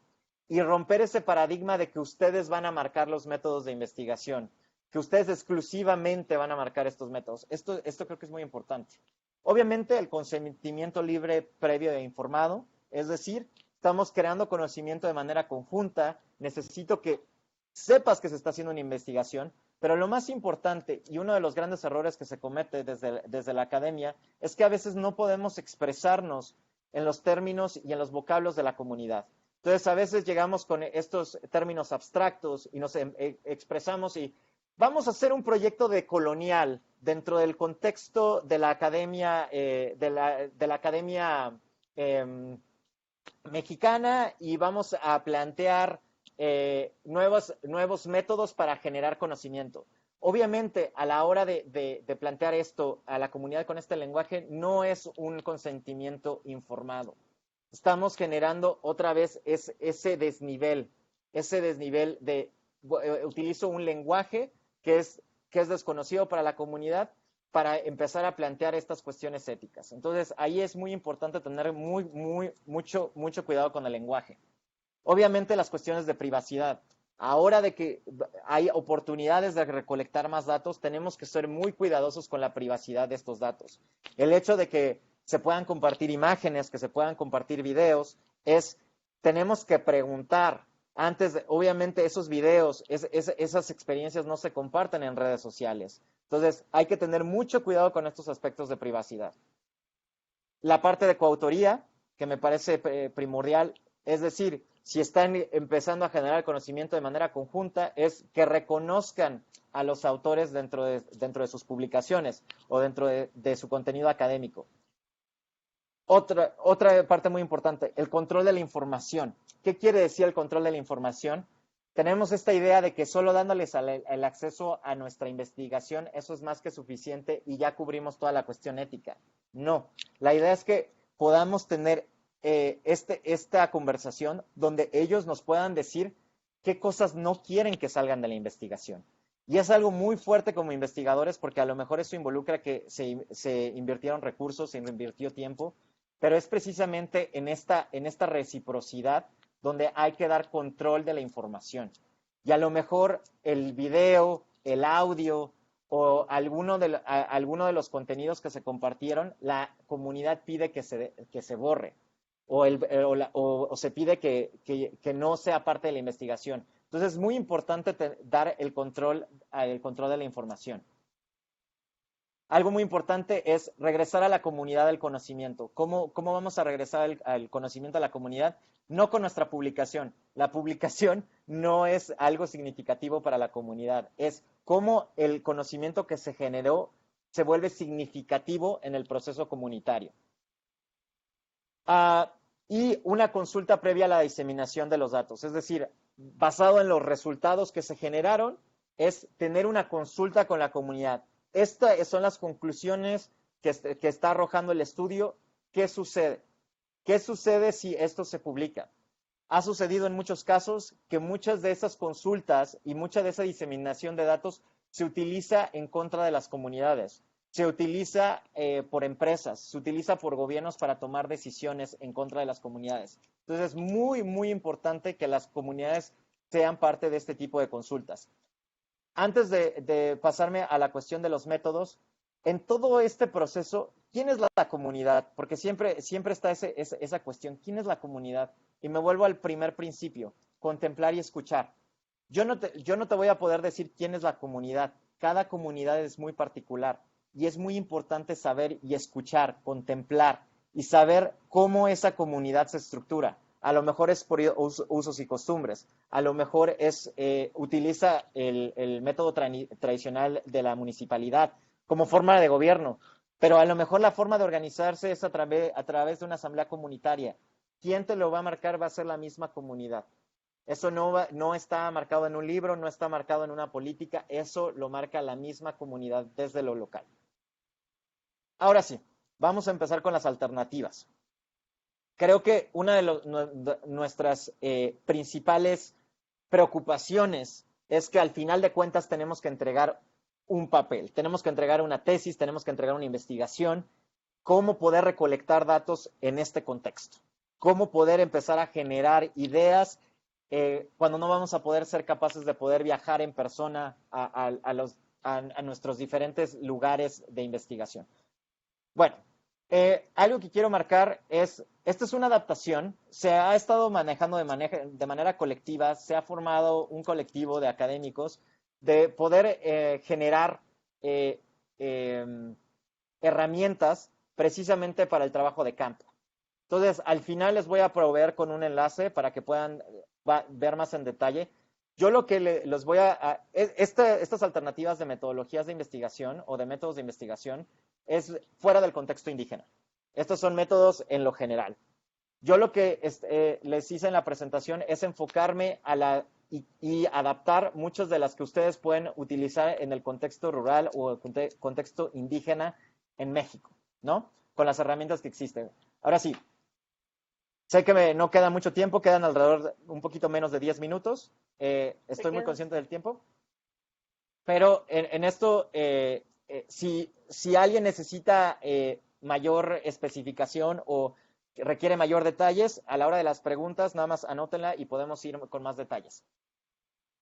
y romper ese paradigma de que ustedes van a marcar los métodos de investigación, que ustedes exclusivamente van a marcar estos métodos? Esto creo que es muy importante. Obviamente, el consentimiento libre, previo e informado, es decir, estamos creando conocimiento de manera conjunta, necesito que sepas que se está haciendo una investigación, pero lo más importante y uno de los grandes errores que se comete desde la academia es que a veces no podemos expresarnos en los términos y en los vocablos de la comunidad. Entonces, a veces llegamos con estos términos abstractos y nos expresamos y vamos a hacer un proyecto decolonial dentro del contexto de la academia, mexicana, y vamos a plantear nuevos métodos para generar conocimiento. obviamente, a la hora de plantear esto a la comunidad con este lenguaje, no es un consentimiento informado. Estamos generando otra vez ese desnivel de utilizo un lenguaje que es desconocido para la comunidad para empezar a plantear estas cuestiones éticas. Entonces, ahí es muy importante tener mucho cuidado con el lenguaje. Obviamente, las cuestiones de privacidad. Ahora de que hay oportunidades de recolectar más datos, tenemos que ser muy cuidadosos con la privacidad de estos datos. El hecho de que se puedan compartir imágenes, que se puedan compartir videos, tenemos que preguntar antes, obviamente esos videos, esas experiencias no se comparten en redes sociales. Entonces, hay que tener mucho cuidado con estos aspectos de privacidad. La parte de coautoría, que me parece primordial, es decir, si están empezando a generar conocimiento de manera conjunta, es que reconozcan a los autores dentro de sus publicaciones o dentro de su contenido académico. Otra parte muy importante, el control de la información. ¿Qué quiere decir el control de la información? Tenemos esta idea de que solo dándoles el acceso a nuestra investigación, eso es más que suficiente y ya cubrimos toda la cuestión ética. No, la idea es que podamos tener esta conversación donde ellos nos puedan decir qué cosas no quieren que salgan de la investigación. Y es algo muy fuerte como investigadores porque a lo mejor eso involucra que se invirtieron recursos, se invirtió tiempo, pero es precisamente en esta reciprocidad donde hay que dar control de la información. Y a lo mejor el video, el audio o alguno de los contenidos que se compartieron, la comunidad pide que se borre o se pide que no sea parte de la investigación. Entonces es muy importante dar el control de la información. Algo muy importante es regresar a la comunidad del conocimiento. ¿Cómo vamos a regresar al conocimiento a la comunidad? No con nuestra publicación. La publicación no es algo significativo para la comunidad. Es cómo el conocimiento que se generó se vuelve significativo en el proceso comunitario. Y una consulta previa a la diseminación de los datos. Es decir, basado en los resultados que se generaron, es tener una consulta con la comunidad. Estas son las conclusiones que está arrojando el estudio. ¿Qué sucede? ¿Qué sucede si esto se publica? Ha sucedido en muchos casos que muchas de esas consultas y mucha de esa diseminación de datos se utiliza en contra de las comunidades. Se utiliza por empresas, se utiliza por gobiernos para tomar decisiones en contra de las comunidades. Entonces es muy importante que las comunidades sean parte de este tipo de consultas. Antes de pasarme a la cuestión de los métodos, en todo este proceso, ¿quién es la comunidad? Porque siempre está esa cuestión, ¿quién es la comunidad? Y me vuelvo al primer principio, contemplar y escuchar. Yo no te voy a poder decir quién es la comunidad. Cada comunidad es muy particular y es muy importante saber y escuchar, contemplar y saber cómo esa comunidad se estructura. A lo mejor es por usos y costumbres, a lo mejor utiliza el método tradicional de la municipalidad como forma de gobierno, pero a lo mejor la forma de organizarse es a través de una asamblea comunitaria. ¿Quién te lo va a marcar? Va a ser la misma comunidad. Eso no está marcado en un libro, no está marcado en una política, eso lo marca la misma comunidad desde lo local. Ahora sí, vamos a empezar con las alternativas. Creo que una de nuestras principales preocupaciones es que al final de cuentas tenemos que entregar un papel, tenemos que entregar una tesis, tenemos que entregar una investigación, cómo poder recolectar datos en este contexto, cómo poder empezar a generar ideas cuando no vamos a poder ser capaces de poder viajar en persona a nuestros diferentes lugares de investigación. Bueno, algo que quiero marcar es, esta es una adaptación, se ha estado manejando de manera colectiva, se ha formado un colectivo de académicos de poder generar herramientas precisamente para el trabajo de campo. Entonces, al final les voy a proveer con un enlace para que puedan ver más en detalle. Yo lo que les voy estas alternativas de metodologías de investigación o de métodos de investigación es fuera del contexto indígena. Estos son métodos en lo general. Yo lo que les hice en la presentación es enfocarme a y adaptar muchas de las que ustedes pueden utilizar en el contexto rural o el contexto indígena en México, ¿no? Con las herramientas que existen. Ahora sí, sé que no queda mucho tiempo, quedan alrededor de un poquito menos de 10 minutos. Estoy muy consciente del tiempo. Pero en esto, si alguien necesita mayor especificación o requiere mayor detalles, a la hora de las preguntas, nada más anótenla y podemos ir con más detalles.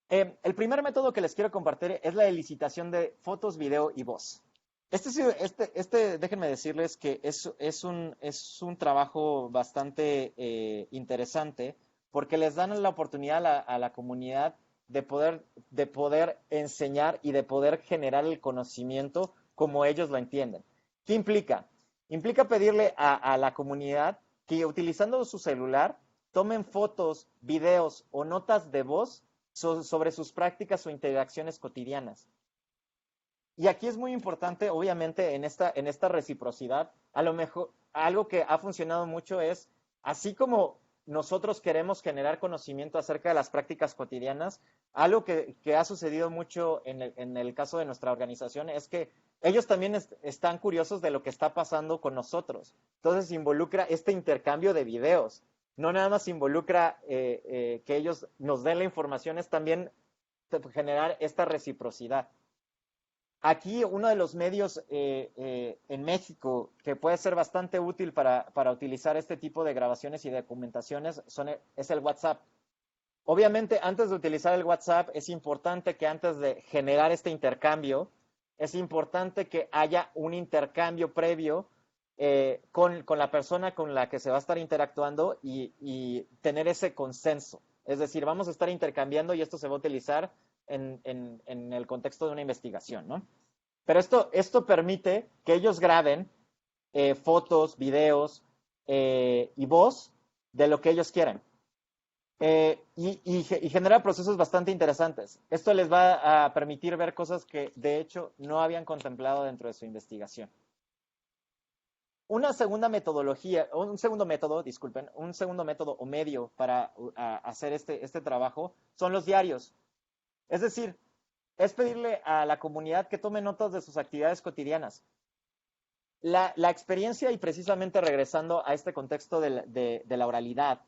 El primer método que les quiero compartir es la licitación de fotos, video y voz. Déjenme decirles que es un trabajo bastante interesante porque les dan la oportunidad a la comunidad de poder enseñar y de poder generar el conocimiento como ellos lo entienden. ¿Qué implica? Implica pedirle a la comunidad que utilizando su celular tomen fotos, videos o notas de voz sobre sus prácticas o interacciones cotidianas. Y aquí es muy importante, obviamente, en esta reciprocidad, a lo mejor algo que ha funcionado mucho es, así como nosotros queremos generar conocimiento acerca de las prácticas cotidianas, algo que ha sucedido mucho en el caso de nuestra organización es que ellos también están curiosos de lo que está pasando con nosotros. Entonces involucra este intercambio de videos. No nada más involucra que ellos nos den la información, es también generar esta reciprocidad. Aquí uno de los medios en México que puede ser bastante útil para utilizar este tipo de grabaciones y documentaciones es el WhatsApp. Obviamente, antes de utilizar el WhatsApp, es importante que antes de generar este intercambio, es importante que haya un intercambio previo con la persona con la que se va a estar interactuando y tener ese consenso. Es decir, vamos a estar intercambiando y esto se va a utilizar en el contexto de una investigación, ¿no? Pero esto permite que ellos graben fotos, videos y voz de lo que ellos quieran. Y genera procesos bastante interesantes. Esto les va a permitir ver cosas que de hecho no habían contemplado dentro de su investigación. Una segunda metodología, un segundo método, disculpen, un segundo método o medio para hacer este trabajo son los diarios. Es decir, es pedirle a la comunidad que tome notas de sus actividades cotidianas. La experiencia, y precisamente regresando a este contexto de la oralidad,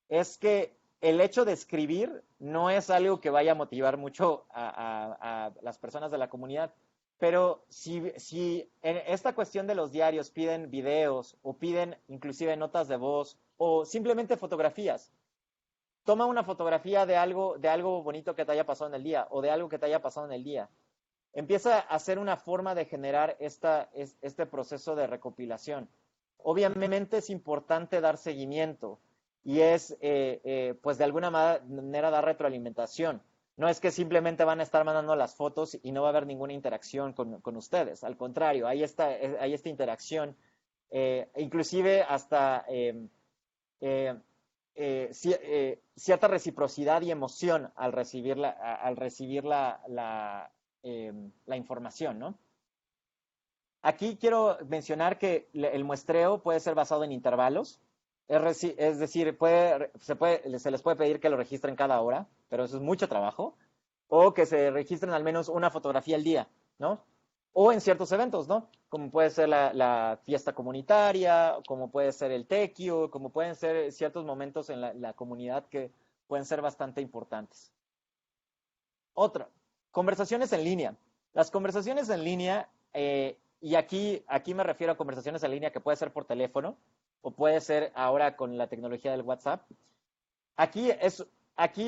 es que el hecho de escribir no es algo que vaya a motivar mucho a las personas de la comunidad, pero si en esta cuestión de los diarios piden videos o piden inclusive notas de voz o simplemente fotografías, toma una fotografía de algo bonito que te haya pasado en el día o de algo que te haya pasado en el día. Empieza a hacer una forma de generar este proceso de recopilación. Obviamente es importante dar seguimiento y es, pues de alguna manera dar retroalimentación. No es que simplemente van a estar mandando las fotos y no va a haber ninguna interacción con ustedes. Al contrario, hay esta interacción, inclusive hasta cierta reciprocidad y emoción al recibir la información, ¿no? Aquí quiero mencionar que el muestreo puede ser basado en intervalos, es decir, se les puede pedir que lo registren cada hora, pero eso es mucho trabajo, o que se registren al menos una fotografía al día, ¿no? O en ciertos eventos, ¿no? Como puede ser la fiesta comunitaria, como puede ser el tequio, como pueden ser ciertos momentos en la comunidad que pueden ser bastante importantes. Otra, conversaciones en línea. Las conversaciones en línea, y aquí me refiero a conversaciones en línea que puede ser por teléfono o puede ser ahora con la tecnología del WhatsApp. Aquí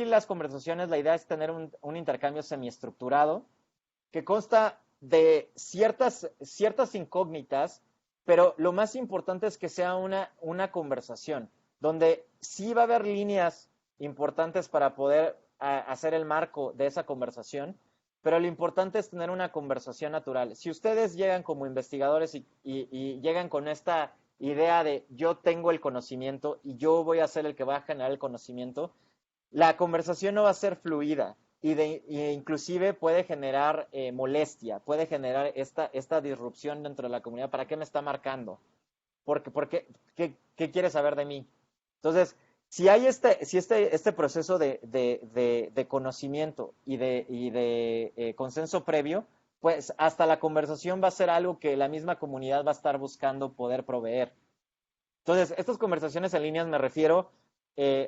las conversaciones, la idea es tener un intercambio semiestructurado que consta de ciertas incógnitas, pero lo más importante es que sea una conversación, donde sí va a haber líneas importantes para poder hacer el marco de esa conversación, pero lo importante es tener una conversación natural. Si ustedes llegan como investigadores y llegan con esta idea de yo tengo el conocimiento y yo voy a ser el que va a generar el conocimiento, la conversación no va a ser fluida y inclusive puede generar molestia, puede generar esta disrupción dentro de la comunidad. ¿Para qué me está marcando? ¿Qué quiere saber de mí? Entonces, este proceso de conocimiento y de consenso previo, pues hasta la conversación va a ser algo que la misma comunidad va a estar buscando poder proveer. Entonces, estas conversaciones en línea me refiero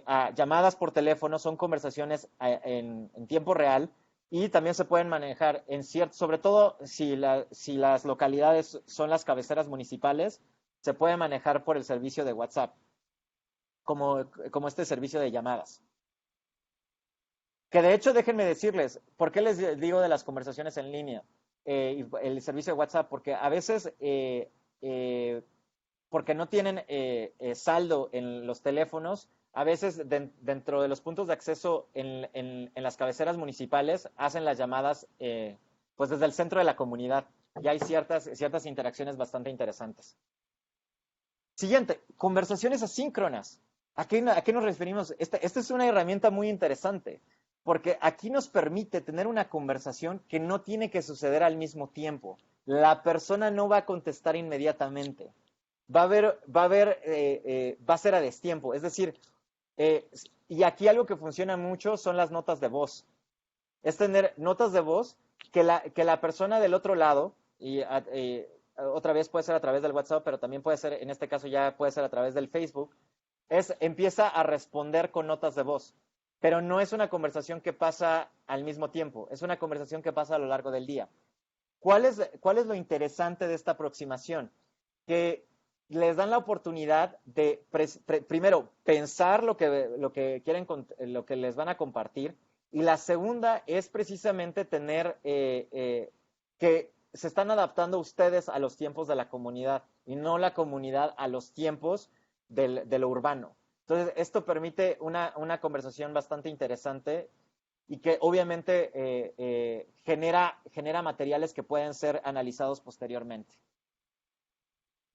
a llamadas por teléfono, son conversaciones en tiempo real y también se pueden manejar sobre todo si las localidades son las cabeceras municipales, se puede manejar por el servicio de WhatsApp, como este servicio de llamadas. Que de hecho, déjenme decirles, ¿por qué les digo de las conversaciones en línea? El servicio de WhatsApp, porque a veces porque no tienen saldo en los teléfonos, a veces dentro de los puntos de acceso en las cabeceras municipales hacen las llamadas pues desde el centro de la comunidad y hay ciertas interacciones bastante interesantes. Siguiente, conversaciones asíncronas. ¿A qué nos referimos? Esta es una herramienta muy interesante porque aquí nos permite tener una conversación que no tiene que suceder al mismo tiempo. La persona no va a contestar inmediatamente. Va a ser a destiempo. Es decir, y aquí algo que funciona mucho son las notas de voz. Es tener notas de voz que la persona del otro lado, y otra vez puede ser a través del WhatsApp, pero también puede ser, en este caso ya puede ser a través del Facebook, empieza a responder con notas de voz. Pero no es una conversación que pasa al mismo tiempo, es una conversación que pasa a lo largo del día. ¿Cuál es lo interesante de esta aproximación? Que les dan la oportunidad de primero pensar lo que quieren, lo que les van a compartir, y la segunda es precisamente tener que se están adaptando ustedes a los tiempos de la comunidad y no la comunidad a los tiempos de lo urbano. Entonces, esto permite una conversación bastante interesante y que obviamente genera materiales que pueden ser analizados posteriormente.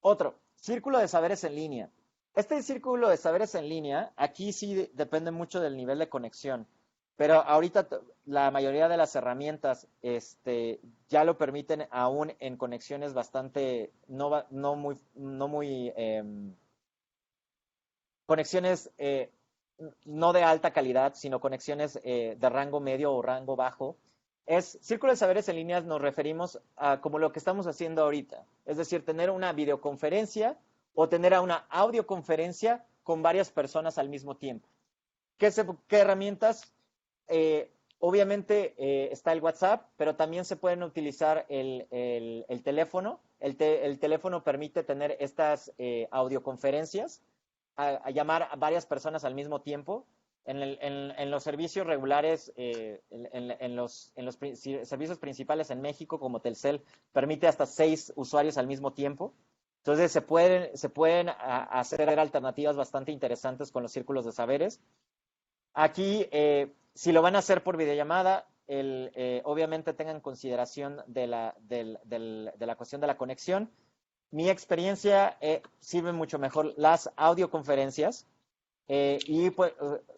Otro, círculo de saberes en línea. Este círculo de saberes en línea, aquí sí depende mucho del nivel de conexión, pero ahorita la mayoría de las herramientas ya lo permiten aún en conexiones bastante, no muy conexiones no de alta calidad, sino conexiones de rango medio o rango bajo. Círculo de saberes en línea nos referimos a como lo que estamos haciendo ahorita, es decir, tener una videoconferencia o tener una audioconferencia con varias personas al mismo tiempo. ¿Qué herramientas? Obviamente está el WhatsApp, pero también se pueden utilizar el teléfono. El teléfono permite tener estas audioconferencias, a llamar a varias personas al mismo tiempo. En los servicios regulares, en los servicios principales en México, como Telcel, permite hasta 6 usuarios al mismo tiempo. Entonces se pueden hacer alternativas bastante interesantes con los círculos de saberes. Aquí, si lo van a hacer por videollamada, obviamente tengan consideración de la cuestión de la conexión. Mi experiencia sirve mucho mejor las audioconferencias y pues,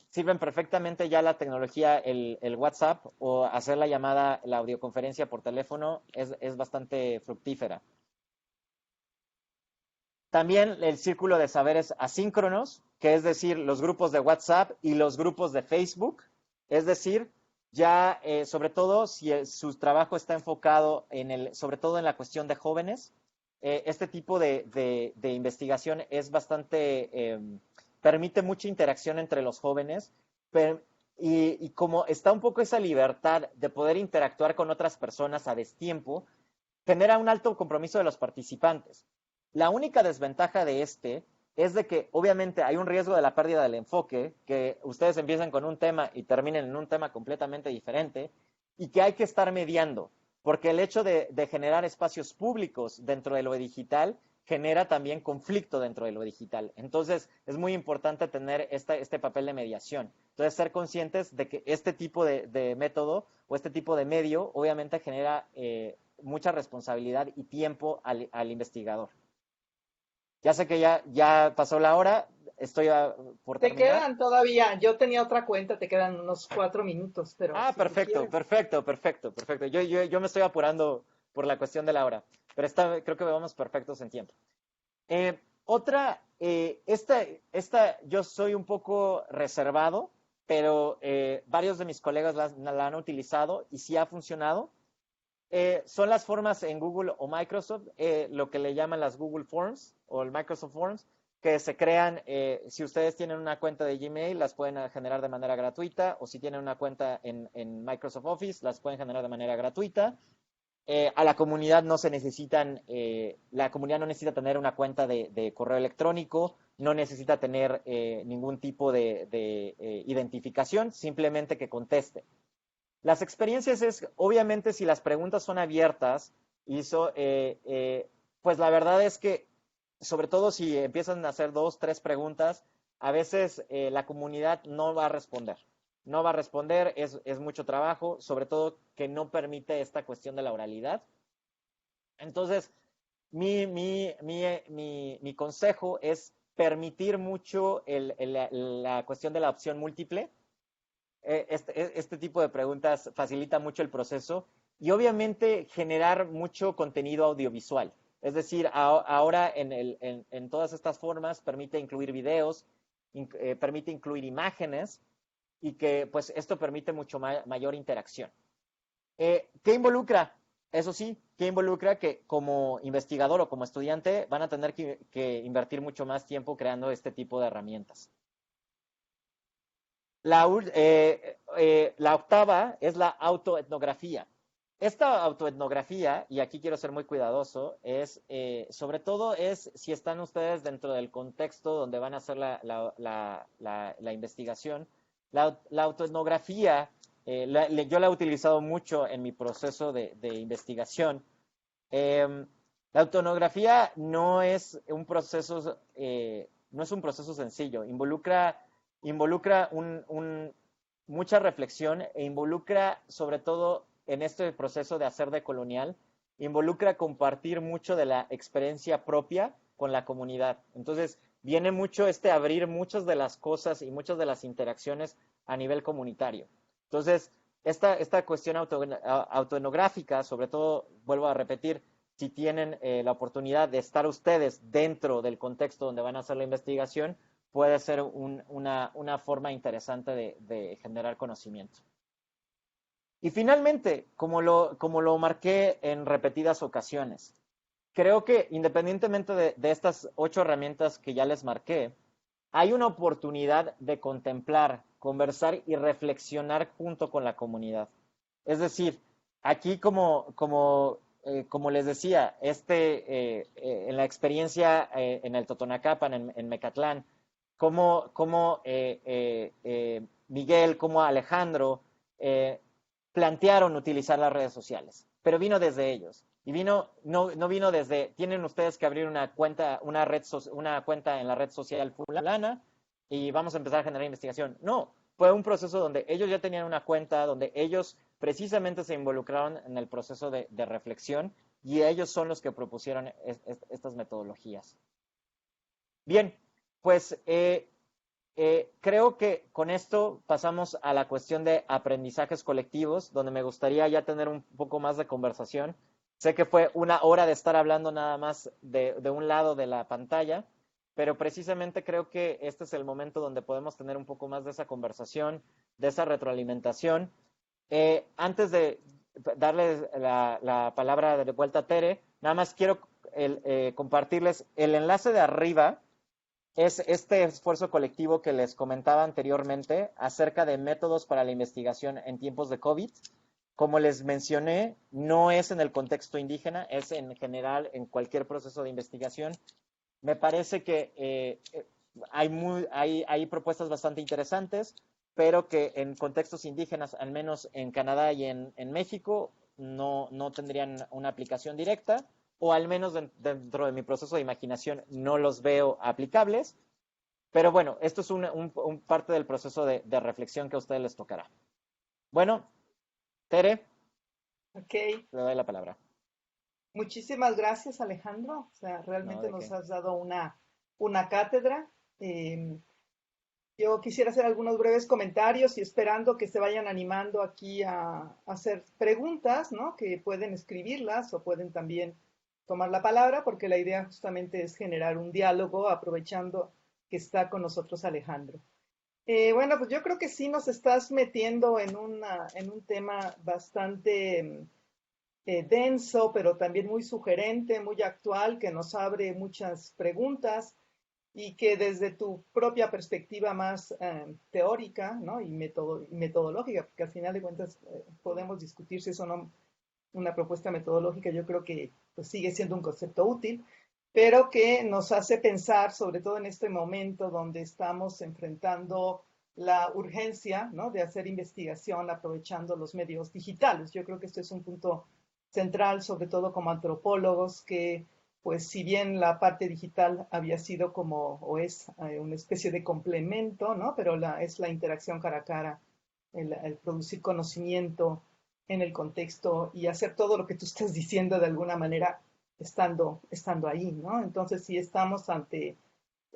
sirven perfectamente ya la tecnología, el WhatsApp o hacer la llamada, la audioconferencia por teléfono es bastante fructífera. También el círculo de saberes asíncronos, que es decir, los grupos de WhatsApp y los grupos de Facebook, es decir, ya sobre todo si su trabajo está enfocado sobre todo en la cuestión de jóvenes, este tipo de investigación es bastante, permite mucha interacción entre los jóvenes y como está un poco esa libertad de poder interactuar con otras personas a destiempo, genera un alto compromiso de los participantes. La única desventaja de es de que obviamente hay un riesgo de la pérdida del enfoque, que ustedes empiecen con un tema y terminen en un tema completamente diferente y que hay que estar mediando, porque el hecho de generar espacios públicos dentro de lo digital genera también conflicto dentro de lo digital. Entonces, es muy importante tener este papel de mediación. Entonces, ser conscientes de que este tipo de método o este tipo de medio obviamente genera mucha responsabilidad y tiempo al investigador. Ya sé que ya pasó la hora, estoy por Te terminar. quedan todavía, yo tenía otra cuenta, te quedan unos 4 minutos, pero Ah, si perfecto. Yo me estoy apurando por la cuestión de la hora, pero creo que vamos perfectos en tiempo. yo soy un poco reservado, pero varios de mis colegas la han utilizado y sí ha funcionado. Son las formas en Google o Microsoft, lo que le llaman las Google Forms o el Microsoft Forms, que se crean, si ustedes tienen una cuenta de Gmail, las pueden generar de manera gratuita, o si tienen una cuenta en Microsoft Office, las pueden generar de manera gratuita. A la comunidad no se necesitan, la comunidad no necesita tener una cuenta de correo electrónico, no necesita tener ningún tipo de identificación, simplemente que conteste. Las experiencias es, obviamente, si las preguntas son abiertas, pues la verdad es que, sobre todo si empiezan a hacer 2, 3 preguntas, a veces la comunidad no va a responder. No va a responder, es mucho trabajo, sobre todo que no permite esta cuestión de la oralidad. Entonces, mi consejo es permitir mucho la cuestión de la opción múltiple. Este tipo de preguntas facilita mucho el proceso y obviamente generar mucho contenido audiovisual. Es decir, ahora en todas estas formas permite incluir videos, permite incluir imágenes y que pues esto permite mucho mayor interacción. ¿Qué involucra? Eso sí, ¿qué involucra? Que como investigador o como estudiante van a tener que invertir mucho más tiempo creando este tipo de herramientas. La octava es la autoetnografía. Esta autoetnografía, y aquí quiero ser muy cuidadoso, sobre todo es si están ustedes dentro del contexto donde van a hacer la investigación. La autoetnografía, yo la he utilizado mucho en mi proceso de investigación. La autoetnografía no es un proceso sencillo, involucra mucha reflexión e involucra, sobre todo en este proceso de hacer decolonial, involucra compartir mucho de la experiencia propia con la comunidad. Entonces, viene mucho abrir muchas de las cosas y muchas de las interacciones a nivel comunitario. Entonces, esta cuestión autoetnográfica, sobre todo, vuelvo a repetir, si tienen la oportunidad de estar ustedes dentro del contexto donde van a hacer la investigación, puede ser una forma interesante de generar conocimiento. Y finalmente, como lo marqué en repetidas ocasiones, creo que independientemente de estas 8 herramientas que ya les marqué, hay una oportunidad de contemplar, conversar y reflexionar junto con la comunidad. Es decir, aquí como les decía, en la experiencia en el Totonacapan, en Mecatlán, como Miguel, como Alejandro plantearon utilizar las redes sociales, pero vino desde ellos. Y no vino desde, tienen ustedes que abrir una cuenta en la red social fulana y vamos a empezar a generar investigación. No, fue un proceso donde ellos ya tenían una cuenta, donde ellos precisamente se involucraron en el proceso de reflexión y ellos son los que propusieron estas metodologías. Bien, pues creo que con esto pasamos a la cuestión de aprendizajes colectivos, donde me gustaría ya tener un poco más de conversación. Sé que fue 1 hora de estar hablando nada más de un lado de la pantalla, pero precisamente creo que este es el momento donde podemos tener un poco más de esa conversación, de esa retroalimentación. Antes de darles la palabra de vuelta a Tere, nada más quiero compartirles el enlace de arriba. Es este esfuerzo colectivo que les comentaba anteriormente acerca de métodos para la investigación en tiempos de COVID. Como les mencioné, no es en el contexto indígena, es en general en cualquier proceso de investigación. Me parece que hay propuestas bastante interesantes, pero que en contextos indígenas, al menos en Canadá y en México, no tendrían una aplicación directa, o al menos dentro de mi proceso de imaginación no los veo aplicables. Pero bueno, esto es un parte del proceso de reflexión que a ustedes les tocará. Bueno, Tere, Okay. le doy la palabra. Muchísimas gracias, Alejandro. O sea, realmente nos has dado una cátedra. Yo quisiera hacer algunos breves comentarios y esperando que se vayan animando aquí a hacer preguntas, ¿no? Que pueden escribirlas o pueden también tomar la palabra porque la idea justamente es generar un diálogo aprovechando que está con nosotros Alejandro. Bueno, pues yo creo que sí nos estás metiendo en un tema bastante denso, pero también muy sugerente, muy actual, que nos abre muchas preguntas y que desde tu propia perspectiva más teórica, ¿no? Y metodológica, porque al final de cuentas podemos discutir si es o no una propuesta metodológica, yo creo que pues, sigue siendo un concepto útil, pero que nos hace pensar, sobre todo en este momento donde estamos enfrentando la urgencia, ¿no? De hacer investigación aprovechando los medios digitales. Yo creo que este es un punto central, sobre todo como antropólogos, que pues si bien la parte digital había sido como, o es una especie de complemento, ¿no? Pero es la interacción cara a cara, el producir conocimiento en el contexto y hacer todo lo que tú estás diciendo de alguna manera estando ahí, ¿no? Entonces sí estamos ante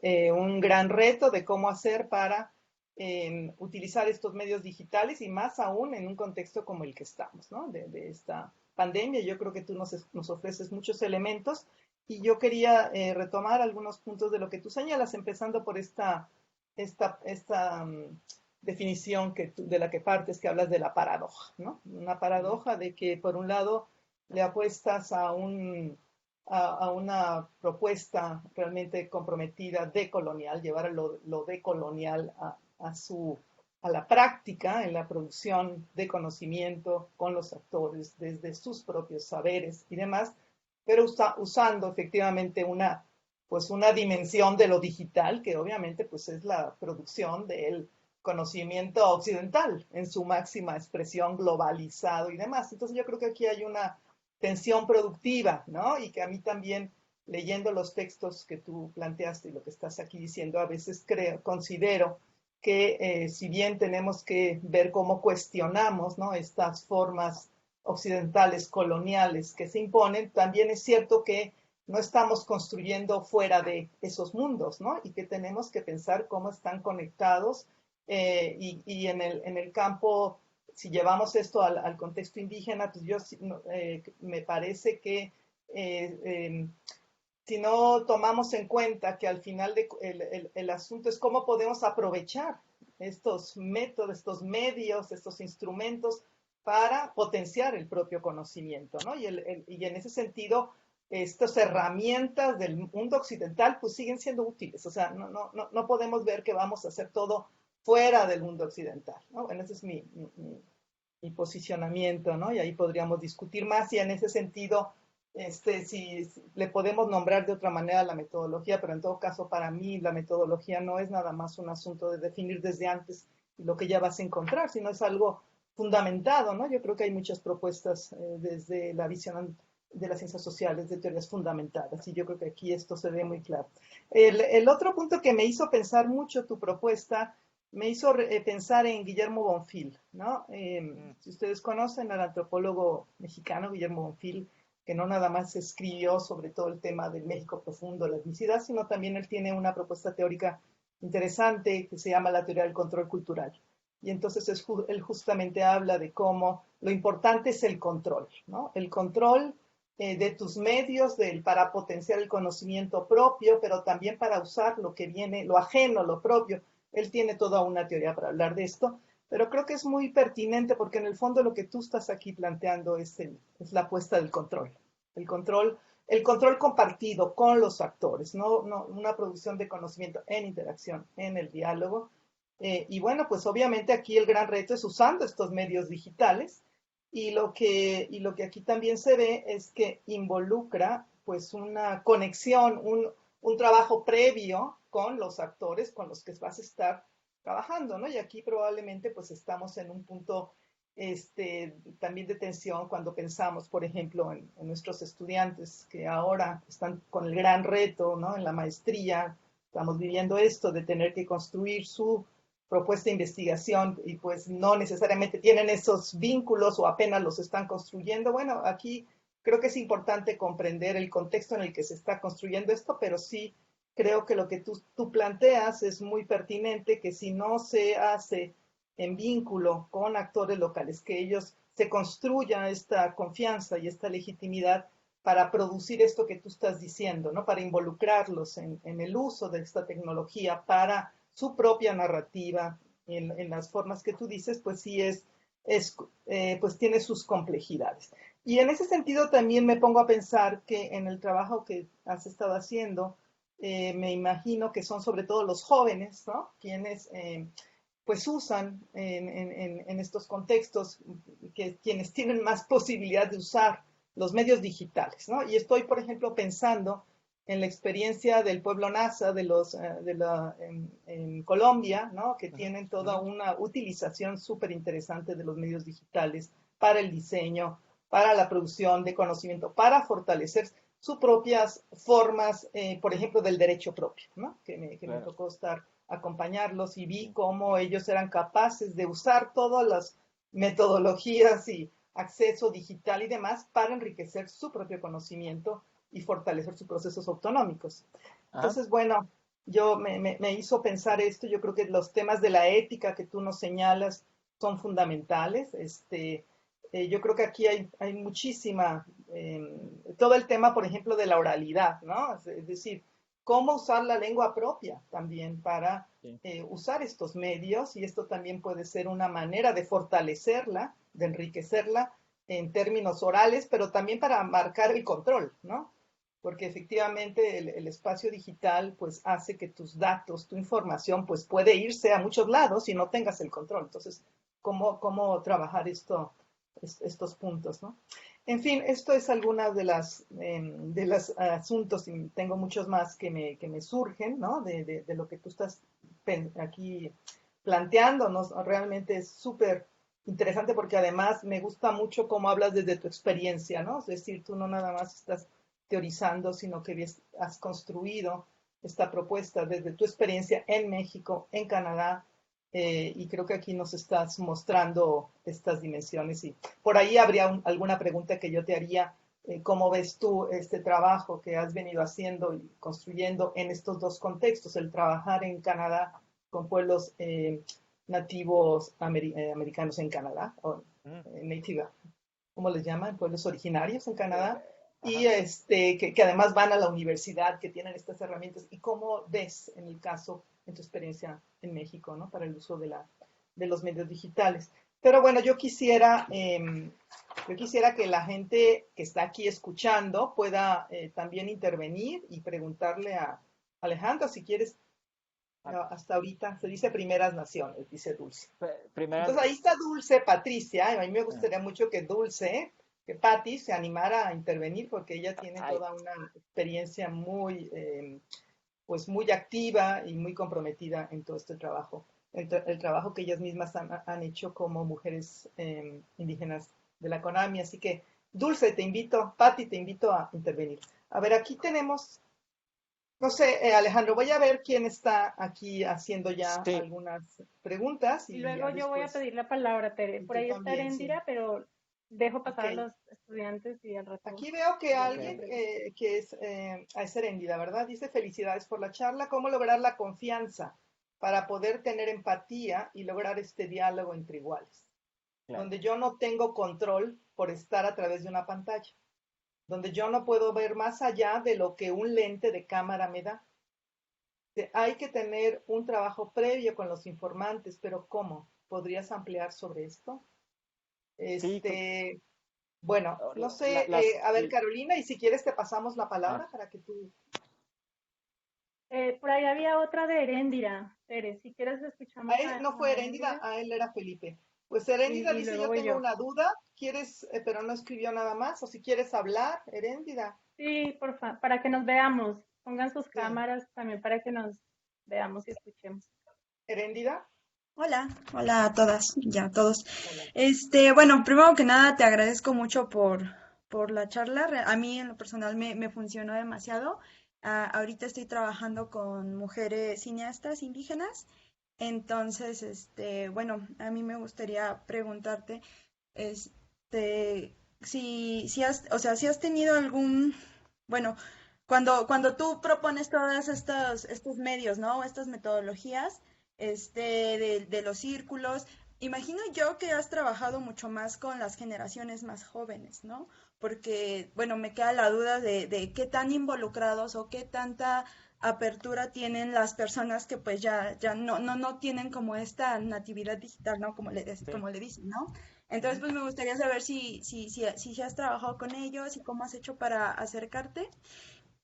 un gran reto de cómo hacer para utilizar estos medios digitales y más aún en un contexto como el que estamos, ¿no? De esta pandemia. Yo creo que tú nos ofreces muchos elementos y yo quería retomar algunos puntos de lo que tú señalas, empezando por esta definición de la que partes, que hablas de la paradoja, ¿no? Una paradoja de que, por un lado, le apuestas a una propuesta realmente comprometida decolonial, llevar lo decolonial a la práctica en la producción de conocimiento con los actores desde sus propios saberes y demás, pero usando efectivamente pues una dimensión de lo digital que obviamente pues es la producción del conocimiento occidental en su máxima expresión globalizado y demás. Entonces yo creo que aquí hay una tensión productiva, ¿no? Y que a mí también, leyendo los textos que tú planteaste y lo que estás aquí diciendo, a veces considero que si bien tenemos que ver cómo cuestionamos, ¿no? Estas formas occidentales coloniales que se imponen, también es cierto que no estamos construyendo fuera de esos mundos, ¿no? Y que tenemos que pensar cómo están conectados y en el campo, si llevamos esto al contexto indígena, pues me parece que si no tomamos en cuenta que al final el asunto es cómo podemos aprovechar estos métodos, estos medios, estos instrumentos para potenciar el propio conocimiento, ¿no? Y en ese sentido, estas herramientas del mundo occidental pues siguen siendo útiles, o sea, no podemos ver que vamos a hacer todo fuera del mundo occidental, ¿no? Bueno, ese es mi posicionamiento, ¿no? Y ahí podríamos discutir más y en ese sentido, si le podemos nombrar de otra manera la metodología, pero en todo caso para mí la metodología no es nada más un asunto de definir desde antes lo que ya vas a encontrar, sino es algo fundamentado, ¿no? Yo creo que hay muchas propuestas desde la visión de las ciencias sociales, de teorías fundamentadas, y yo creo que aquí esto se ve muy claro. El otro punto que me hizo pensar mucho tu propuesta me hizo pensar en Guillermo Bonfil, ¿no? Si ustedes conocen al antropólogo mexicano Guillermo Bonfil, que no nada más escribió sobre todo el tema del México profundo, la etnicidad, sino también él tiene una propuesta teórica interesante que se llama la teoría del control cultural. Y entonces él justamente habla de cómo lo importante es el control, ¿no? El control de tus medios para potenciar el conocimiento propio, pero también para usar lo que viene, lo ajeno, lo propio. Él tiene toda una teoría para hablar de esto, pero creo que es muy pertinente porque en el fondo lo que tú estás aquí planteando es la apuesta del control. El control compartido con los actores, no una producción de conocimiento en interacción, en el diálogo. Y bueno, pues obviamente aquí el gran reto es usando estos medios digitales y lo que aquí también se ve es que involucra pues una conexión, un trabajo previo con los actores con los que vas a estar trabajando, ¿no? Y aquí probablemente pues estamos en un punto también de tensión cuando pensamos, por ejemplo, en nuestros estudiantes que ahora están con el gran reto, ¿no? En la maestría, estamos viviendo esto de tener que construir su propuesta de investigación y pues no necesariamente tienen esos vínculos o apenas los están construyendo. Bueno, aquí creo que es importante comprender el contexto en el que se está construyendo esto, pero sí creo que lo que tú planteas es muy pertinente, que si no se hace en vínculo con actores locales, que ellos se construya esta confianza y esta legitimidad, para producir esto que tú estás diciendo, ¿no? Para involucrarlos en el uso de esta tecnología para su propia narrativa, en las formas que tú dices, pues sí pues tiene sus complejidades. Y en ese sentido también me pongo a pensar que en el trabajo que has estado haciendo, me imagino que son sobre todo los jóvenes, ¿no? Quienes pues usan en estos contextos, quienes tienen más posibilidad de usar los medios digitales, ¿no? Y estoy, por ejemplo, pensando en la experiencia del pueblo Nasa en Colombia, ¿no? Que tienen toda una utilización súper interesante de los medios digitales para el diseño, para la producción de conocimiento, para fortalecer sus propias formas, por ejemplo, del derecho propio, ¿no? Que me tocó acompañarlos y vi cómo ellos eran capaces de usar todas las metodologías y acceso digital y demás para enriquecer su propio conocimiento y fortalecer sus procesos autonómicos. Entonces, bueno, me hizo pensar esto. Yo creo que los temas de la ética que tú nos señalas son fundamentales. Yo creo que aquí hay muchísima, todo el tema, por ejemplo, de la oralidad, ¿no? Es decir, cómo usar la lengua propia también para usar estos medios, y esto también puede ser una manera de fortalecerla, de enriquecerla en términos orales, pero también para marcar el control, ¿no? Porque efectivamente el espacio digital pues hace que tus datos, tu información pues puede irse a muchos lados y no tengas el control. Entonces, ¿cómo trabajar estos puntos, ¿no? En fin, esto es algunas de los asuntos, y tengo muchos más que me surgen, ¿no? De lo que tú estás aquí planteándonos. Realmente es súper interesante porque además me gusta mucho cómo hablas desde tu experiencia, ¿no? Es decir, tú no nada más estás teorizando, sino que has construido esta propuesta desde tu experiencia en México, en Canadá, y creo que aquí nos estás mostrando estas dimensiones. Y por ahí habría alguna pregunta que yo te haría. ¿Cómo ves tú este trabajo que has venido haciendo y construyendo en estos dos contextos? El trabajar en Canadá con pueblos nativos americanos en Canadá, o native, ¿cómo les llaman? Pueblos originarios en Canadá. Y que además van a la universidad, que tienen estas herramientas. ¿Y cómo ves en el caso, en tu experiencia en México, ¿no? Para el uso de los medios digitales? Pero bueno, yo quisiera que la gente que está aquí escuchando pueda también intervenir y preguntarle a Alejandro, si quieres. Hasta ahorita se dice Primeras Naciones, dice Dulce. Entonces ahí está Dulce, Patricia. A mí me gustaría mucho que Patti se animara a intervenir, porque ella tiene toda una experiencia pues muy activa y muy comprometida en todo este trabajo, el trabajo que ellas mismas han hecho como mujeres indígenas de la CONAMI. Así que, Dulce, Patti, te invito a intervenir. A ver, aquí tenemos, no sé, Alejandro, voy a ver quién está aquí haciendo ya algunas preguntas. Y luego yo voy a pedir la palabra, Tere. Por ahí está Eréndira, pero dejo pasar a los estudiantes y al rato. Aquí veo que alguien que es Eréndira, ¿verdad? Dice: felicidades por la charla. ¿Cómo lograr la confianza para poder tener empatía y lograr este diálogo entre iguales? Donde yo no tengo control por estar a través de una pantalla, donde yo no puedo ver más allá de lo que un lente de cámara me da. Hay que tener un trabajo previo con los informantes, pero ¿cómo? ¿Podrías ampliar sobre esto? Bueno, no sé, a ver, Carolina, y si quieres te pasamos la palabra para que tú... Por ahí había otra de Eréndira, Tere, si quieres escuchamos. A él no fue Eréndira, a él era Felipe. Pues Eréndira dice: yo tengo una duda, ¿quieres? Pero no escribió nada más, o si quieres hablar, Eréndira. Sí, por favor, para que nos veamos, pongan sus cámaras también para que nos veamos y escuchemos. Eréndira. Hola a todas y a todos. Bueno, primero que nada te agradezco mucho por la charla. A mí en lo personal me funcionó demasiado. Ahorita estoy trabajando con mujeres cineastas indígenas. Entonces, bueno, a mí me gustaría preguntarte, si has tenido bueno, cuando tú propones todos estos medios, ¿no? Estas metodologías, de los círculos, imagino yo que has trabajado mucho más con las generaciones más jóvenes, ¿no? porque, bueno, me queda la duda de qué tan involucrados o qué tanta apertura tienen las personas que pues ya no tienen como esta natividad digital, ¿no? Sí. Como le dicen, ¿no? Entonces, Ujú. pues me gustaría saber si has trabajado con ellos y cómo has hecho para acercarte.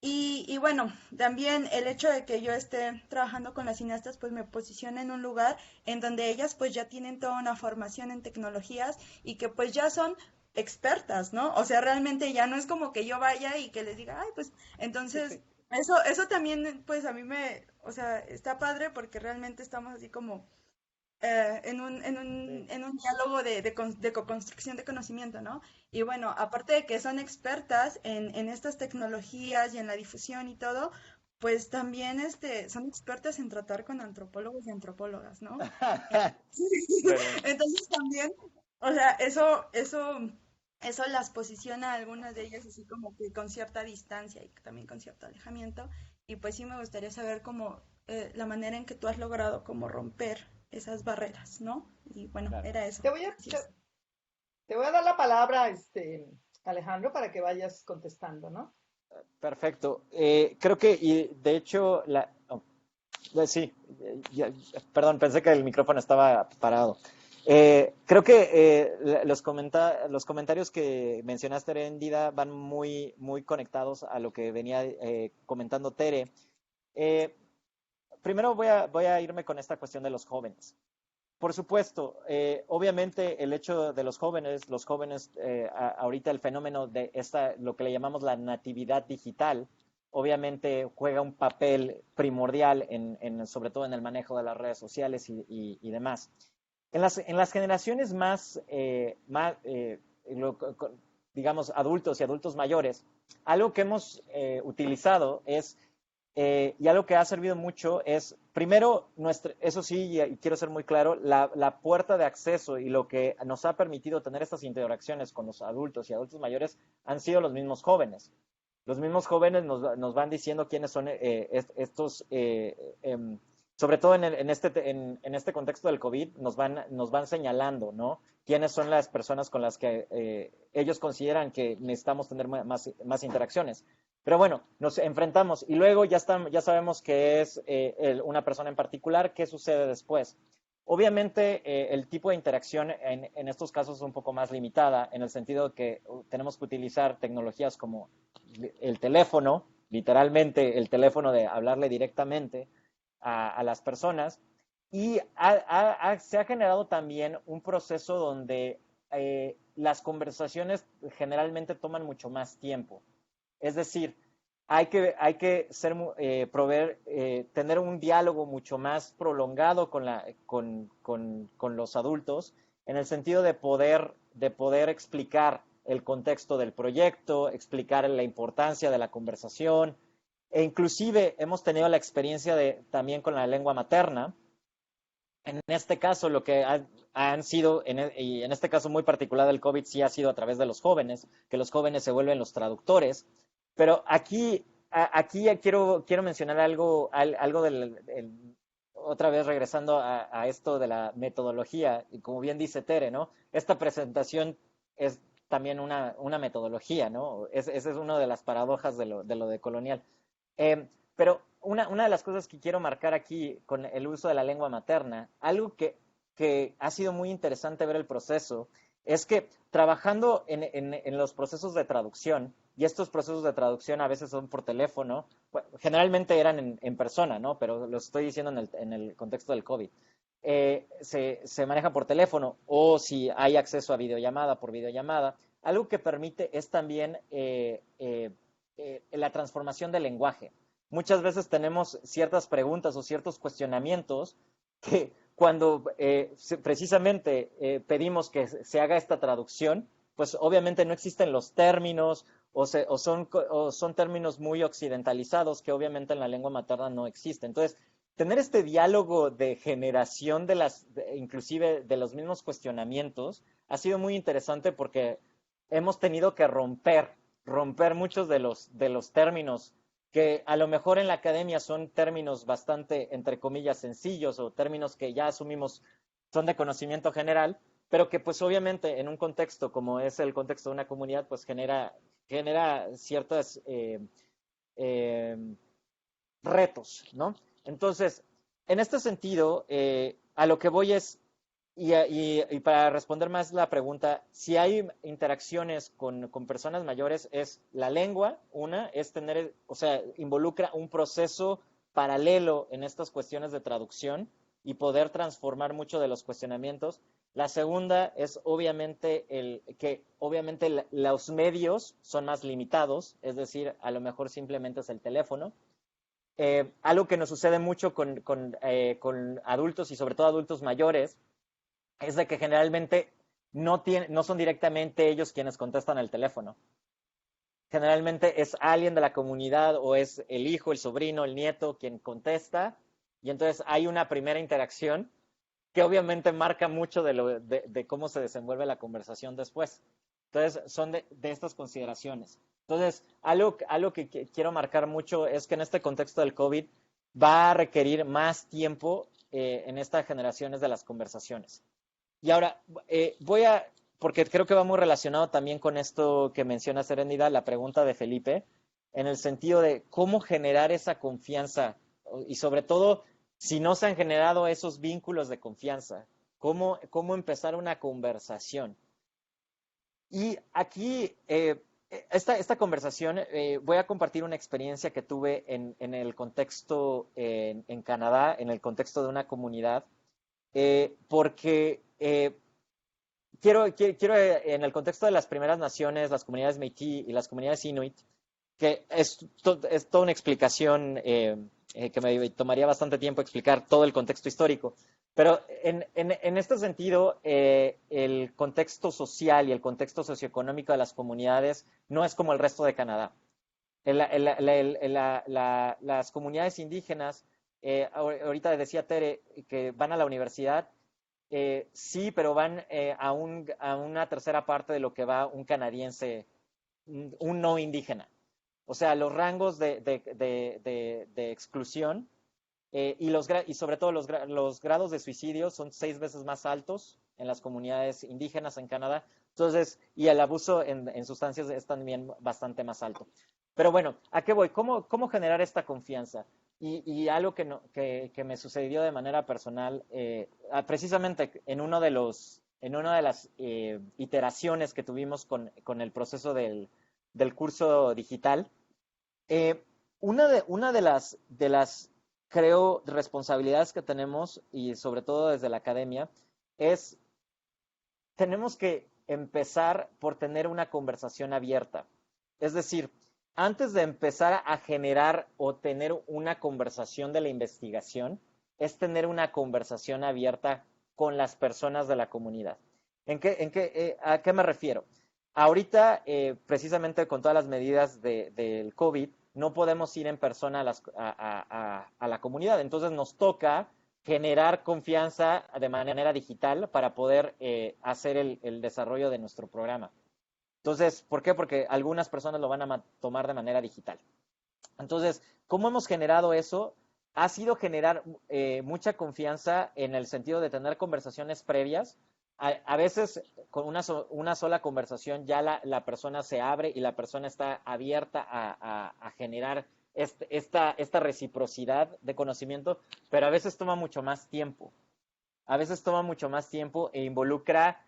Y bueno, también el hecho de que yo esté trabajando con las cineastas, pues me posiciona en un lugar en donde ellas pues ya tienen toda una formación en tecnologías y que pues ya son expertas, ¿no? O sea, realmente ya no es como que yo vaya y que les diga, ay, pues entonces eso también pues a mí o sea, está padre porque realmente estamos así como Sí. en un diálogo de co-construcción de conocimiento, ¿no? Y bueno, aparte de que son expertas en estas tecnologías y en la difusión y todo, pues también son expertas en tratar con antropólogos y antropólogas, ¿no? Verdad. Entonces también, o sea, eso las posiciona a algunas de ellas así como que con cierta distancia y también con cierto alejamiento. Y pues sí me gustaría saber cómo la manera en que tú has logrado como romper esas barreras, ¿no? Y bueno, Claro. era eso. Te voy a, te, Gracias. te voy a dar la palabra, Alejandro, para que vayas contestando, ¿no? Perfecto. Creo que, y de hecho, sí, perdón, pensé que el micrófono estaba parado. Creo que los comentarios que mencionaste, Erendida, van muy conectados a lo que venía comentando Tere. Eh, Primero voy a irme con esta cuestión de los jóvenes. Por supuesto, obviamente el hecho de los jóvenes, ahorita el fenómeno de lo que le llamamos la natividad digital, obviamente juega un papel primordial sobre todo en el manejo de las redes sociales y demás. En las generaciones digamos, adultos y adultos mayores, algo que hemos utilizado y algo que ha servido mucho es, primero, eso sí, y quiero ser muy claro, la puerta de acceso y lo que nos ha permitido tener estas interacciones con los adultos y adultos mayores han sido los mismos jóvenes. Los mismos jóvenes nos van diciendo quiénes son estos, sobre todo en este contexto del COVID, nos van señalando, ¿no? Quiénes son las personas con las que ellos consideran que necesitamos tener más interacciones. Pero bueno, nos enfrentamos y luego ya sabemos que es una persona en particular. ¿Qué sucede después? Obviamente, el tipo de interacción en estos casos es un poco más limitada, en el sentido de que tenemos que utilizar tecnologías como el teléfono, literalmente el teléfono de hablarle directamente a las personas. Y se ha generado también un proceso donde las conversaciones generalmente toman mucho más tiempo. Es decir, hay que tener un diálogo mucho más prolongado con los adultos, en el sentido de poder explicar el contexto del proyecto, explicar la importancia de la conversación, e inclusive hemos tenido la experiencia también con la lengua materna. En este caso, lo que han sido, y en este caso muy particular del COVID, sí ha sido a través de los jóvenes, que los jóvenes se vuelven los traductores. Pero aquí quiero mencionar algo otra vez regresando a esto de la metodología, y como bien dice Tere, ¿no? Esta presentación es también una metodología, ¿no? Esa es una de las paradojas de lo de colonial. Pero una de las cosas que quiero marcar aquí con el uso de la lengua materna, algo que ha sido muy interesante ver el proceso, es que trabajando en los procesos de traducción, y estos procesos de traducción a veces son por teléfono, generalmente eran en persona, ¿no? Pero lo estoy diciendo en el contexto del COVID. Se maneja por teléfono o si hay acceso a videollamada, por videollamada. Algo que permite es también la transformación del lenguaje. Muchas veces tenemos ciertas preguntas o ciertos cuestionamientos que cuando precisamente pedimos que se haga esta traducción, pues obviamente no existen los términos o son términos muy occidentalizados que obviamente en la lengua materna no existen. Entonces, tener este diálogo de generación inclusive de los mismos cuestionamientos ha sido muy interesante porque hemos tenido que romper muchos de los términos que a lo mejor en la academia son términos bastante, entre comillas, sencillos o términos que ya asumimos son de conocimiento general, pero que pues obviamente en un contexto como es el contexto de una comunidad, pues genera ciertas eh, retos, ¿no? Entonces, en este sentido, a lo que voy es, y para responder más la pregunta, si hay interacciones con personas mayores, es la lengua, una, es tener, o sea, involucra un proceso paralelo en estas cuestiones de traducción y poder transformar mucho de los cuestionamientos. La segunda es obviamente que obviamente los medios son más limitados, es decir, a lo mejor simplemente es el teléfono. Algo que nos sucede mucho con adultos y sobre todo adultos mayores es de que generalmente no son directamente ellos quienes contestan el teléfono. Generalmente es alguien de la comunidad o es el hijo, el sobrino, el nieto quien contesta y entonces hay una primera interacción que obviamente marca mucho de cómo se desenvuelve la conversación después. Entonces, son de estas consideraciones. Entonces, algo que quiero marcar mucho es que en este contexto del COVID va a requerir más tiempo en estas generaciones de las conversaciones. Y ahora, porque creo que va muy relacionado también con esto que menciona Serenidad, la pregunta de Felipe, en el sentido de cómo generar esa confianza y sobre todo si no se han generado esos vínculos de confianza, cómo empezar una conversación. Y aquí, esta conversación, voy a compartir una experiencia que tuve en el contexto en Canadá, en el contexto de una comunidad, porque quiero en el contexto de las primeras naciones, las comunidades Métis y las comunidades Inuit, que es toda una explicación que me tomaría bastante tiempo explicar todo el contexto histórico. Pero en este sentido, el contexto social y el contexto socioeconómico de las comunidades no es como el resto de Canadá. Las comunidades indígenas, ahorita decía Tere, que van a la universidad, sí, pero van a una tercera parte de lo que va un canadiense, un no indígena. O sea, los rangos de exclusión y sobre todo los grados de suicidio son 6 veces más altos en las comunidades indígenas en Canadá. Entonces, y el abuso en sustancias es también bastante más alto. Pero bueno, ¿a qué voy? ¿Cómo generar esta confianza? Y algo que me sucedió de manera personal, precisamente en una de las iteraciones que tuvimos con el proceso del curso digital, una de las, creo, responsabilidades que tenemos, y sobre todo desde la academia, es tenemos que empezar por tener una conversación abierta. Es decir, antes de empezar a generar o tener una conversación de la investigación, es tener una conversación abierta con las personas de la comunidad. ¿A qué me refiero? Ahorita, precisamente con todas las medidas del COVID, no podemos ir en persona a la comunidad. Entonces nos toca generar confianza de manera digital para poder hacer el desarrollo de nuestro programa. Entonces, ¿por qué? Porque algunas personas lo van a tomar de manera digital. Entonces, ¿cómo hemos generado eso? Ha sido generar mucha confianza en el sentido de tener conversaciones previas. A veces con una sola conversación ya la persona se abre y la persona está abierta a generar esta reciprocidad de conocimiento, pero a veces toma mucho más tiempo. A veces toma mucho más tiempo e involucra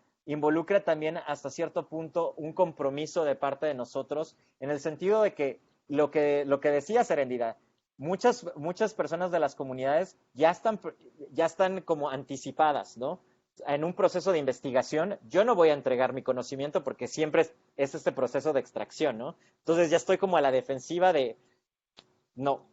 también hasta cierto punto un compromiso de parte de nosotros, en el sentido de que lo que decía Serendida, muchas personas de las comunidades ya están como anticipadas, ¿no? En un proceso de investigación, yo no voy a entregar mi conocimiento porque siempre es este proceso de extracción, ¿no? Entonces ya estoy como a la defensiva de, no,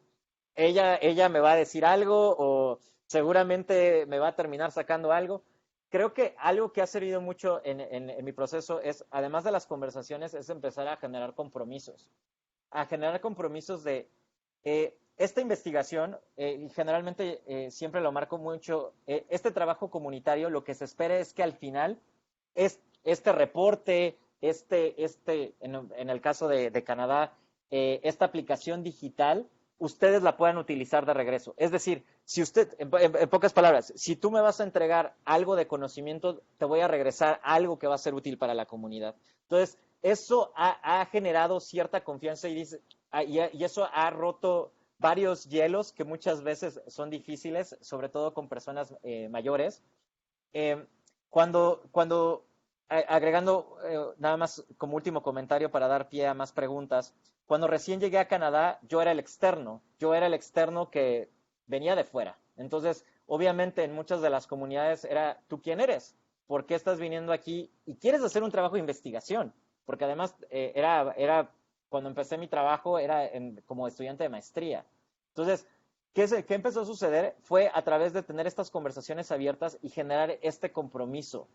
ella me va a decir algo o seguramente me va a terminar sacando algo. Creo que algo que ha servido mucho en mi proceso es, además de las conversaciones, es empezar a generar compromisos. A generar compromisos de esta investigación, y generalmente siempre lo marco mucho, este trabajo comunitario, lo que se espera es que al final este reporte, en el caso de Canadá, esta aplicación digital ustedes la puedan utilizar de regreso. Es decir, si usted, en pocas palabras, si tú me vas a entregar algo de conocimiento, te voy a regresar algo que va a ser útil para la comunidad. Entonces, eso ha generado cierta confianza y eso ha roto varios hielos que muchas veces son difíciles, sobre todo con personas mayores. Agregando nada más como último comentario para dar pie a más preguntas, cuando recién llegué a Canadá, yo era el externo que venía de fuera. Entonces, obviamente en muchas de las comunidades era, ¿tú quién eres? ¿Por qué estás viniendo aquí? Y quieres hacer un trabajo de investigación, porque además cuando empecé mi trabajo era como estudiante de maestría. Entonces, ¿qué empezó a suceder? Fue a través de tener estas conversaciones abiertas y generar este compromiso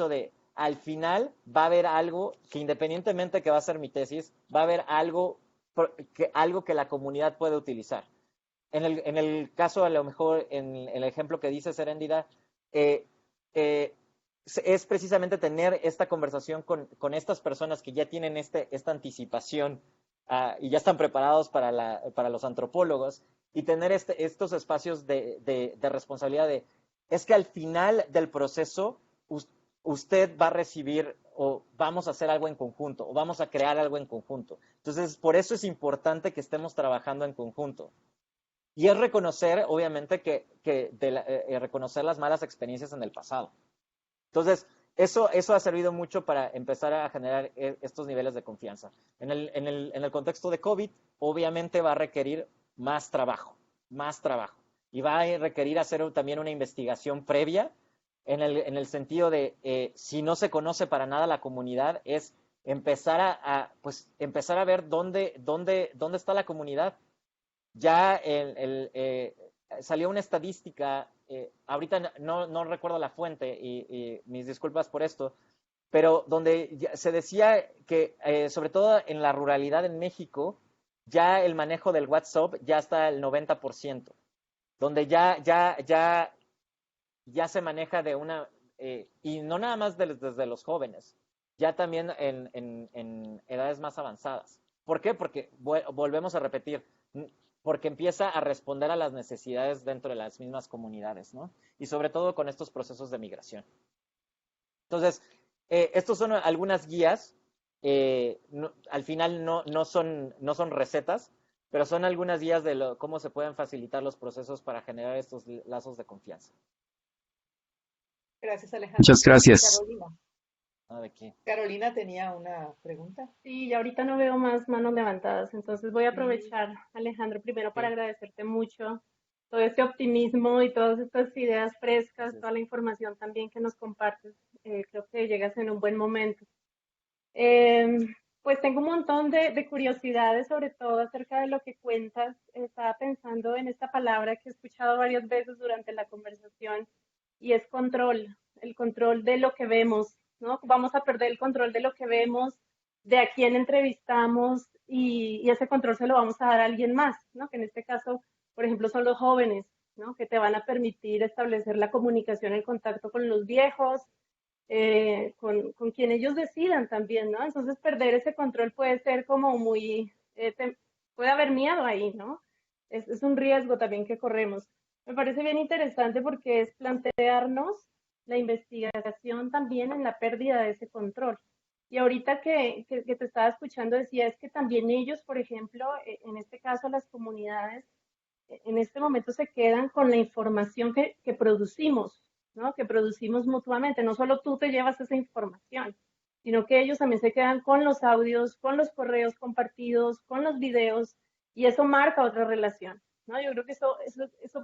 de, al final va a haber algo que independientemente que va a ser mi tesis, va a haber algo que la comunidad puede utilizar. En el caso, a lo mejor, en el ejemplo que dice Seréndida, es precisamente tener esta conversación con estas personas que ya tienen esta anticipación y ya están preparados para los antropólogos, y tener estos espacios de responsabilidad es que al final del proceso usted va a recibir o vamos a hacer algo en conjunto o vamos a crear algo en conjunto. Entonces, por eso es importante que estemos trabajando en conjunto. Y es reconocer, obviamente, reconocer las malas experiencias en el pasado. Entonces, eso ha servido mucho para empezar a generar estos niveles de confianza. En el contexto de COVID, obviamente va a requerir más trabajo. Y va a requerir hacer también una investigación previa en el sentido de, si no se conoce para nada la comunidad, es empezar a ver dónde está la comunidad. Ya salió una estadística, ahorita no recuerdo la fuente y mis disculpas por esto, pero donde se decía que sobre todo en la ruralidad en México, ya el manejo del WhatsApp ya está al 90%, donde ya se maneja de y no nada más desde los jóvenes, ya también en edades más avanzadas. ¿Por qué? Porque volvemos a repetir, porque empieza a responder a las necesidades dentro de las mismas comunidades, ¿no? Y sobre todo con estos procesos de migración. Entonces, estos son algunas guías. Al final no son recetas, pero son algunas guías de cómo se pueden facilitar los procesos para generar estos lazos de confianza. Gracias, Alejandro. Muchas gracias. Carolina. ¿De qué? Carolina tenía una pregunta. Sí, y ahorita no veo más manos levantadas, entonces voy a aprovechar, Alejandro, primero para agradecerte mucho todo este optimismo y todas estas ideas frescas, toda la información también que nos compartes. Creo que llegas en un buen momento. Pues tengo un montón de curiosidades, sobre todo acerca de lo que cuentas. Estaba pensando en esta palabra que he escuchado varias veces durante la conversación, y es control, el control de lo que vemos, ¿no? Vamos a perder el control de lo que vemos, de a quién entrevistamos, y ese control se lo vamos a dar a alguien más, ¿no? Que en este caso, por ejemplo, son los jóvenes, ¿no? Que te van a permitir establecer la comunicación, el contacto con los viejos, con quien ellos decidan también, ¿no? Entonces perder ese control puede ser como muy, puede haber miedo ahí, ¿no? Es un riesgo también que corremos. Me parece bien interesante porque es plantearnos la investigación también en la pérdida de ese control. Y ahorita que te estaba escuchando decía, es que también ellos, por ejemplo, en este caso las comunidades, en este momento se quedan con la información que producimos, ¿no? Que producimos mutuamente. No solo tú te llevas esa información, sino que ellos también se quedan con los audios, con los correos compartidos, con los videos, y eso marca otra relación, ¿no? Yo creo que eso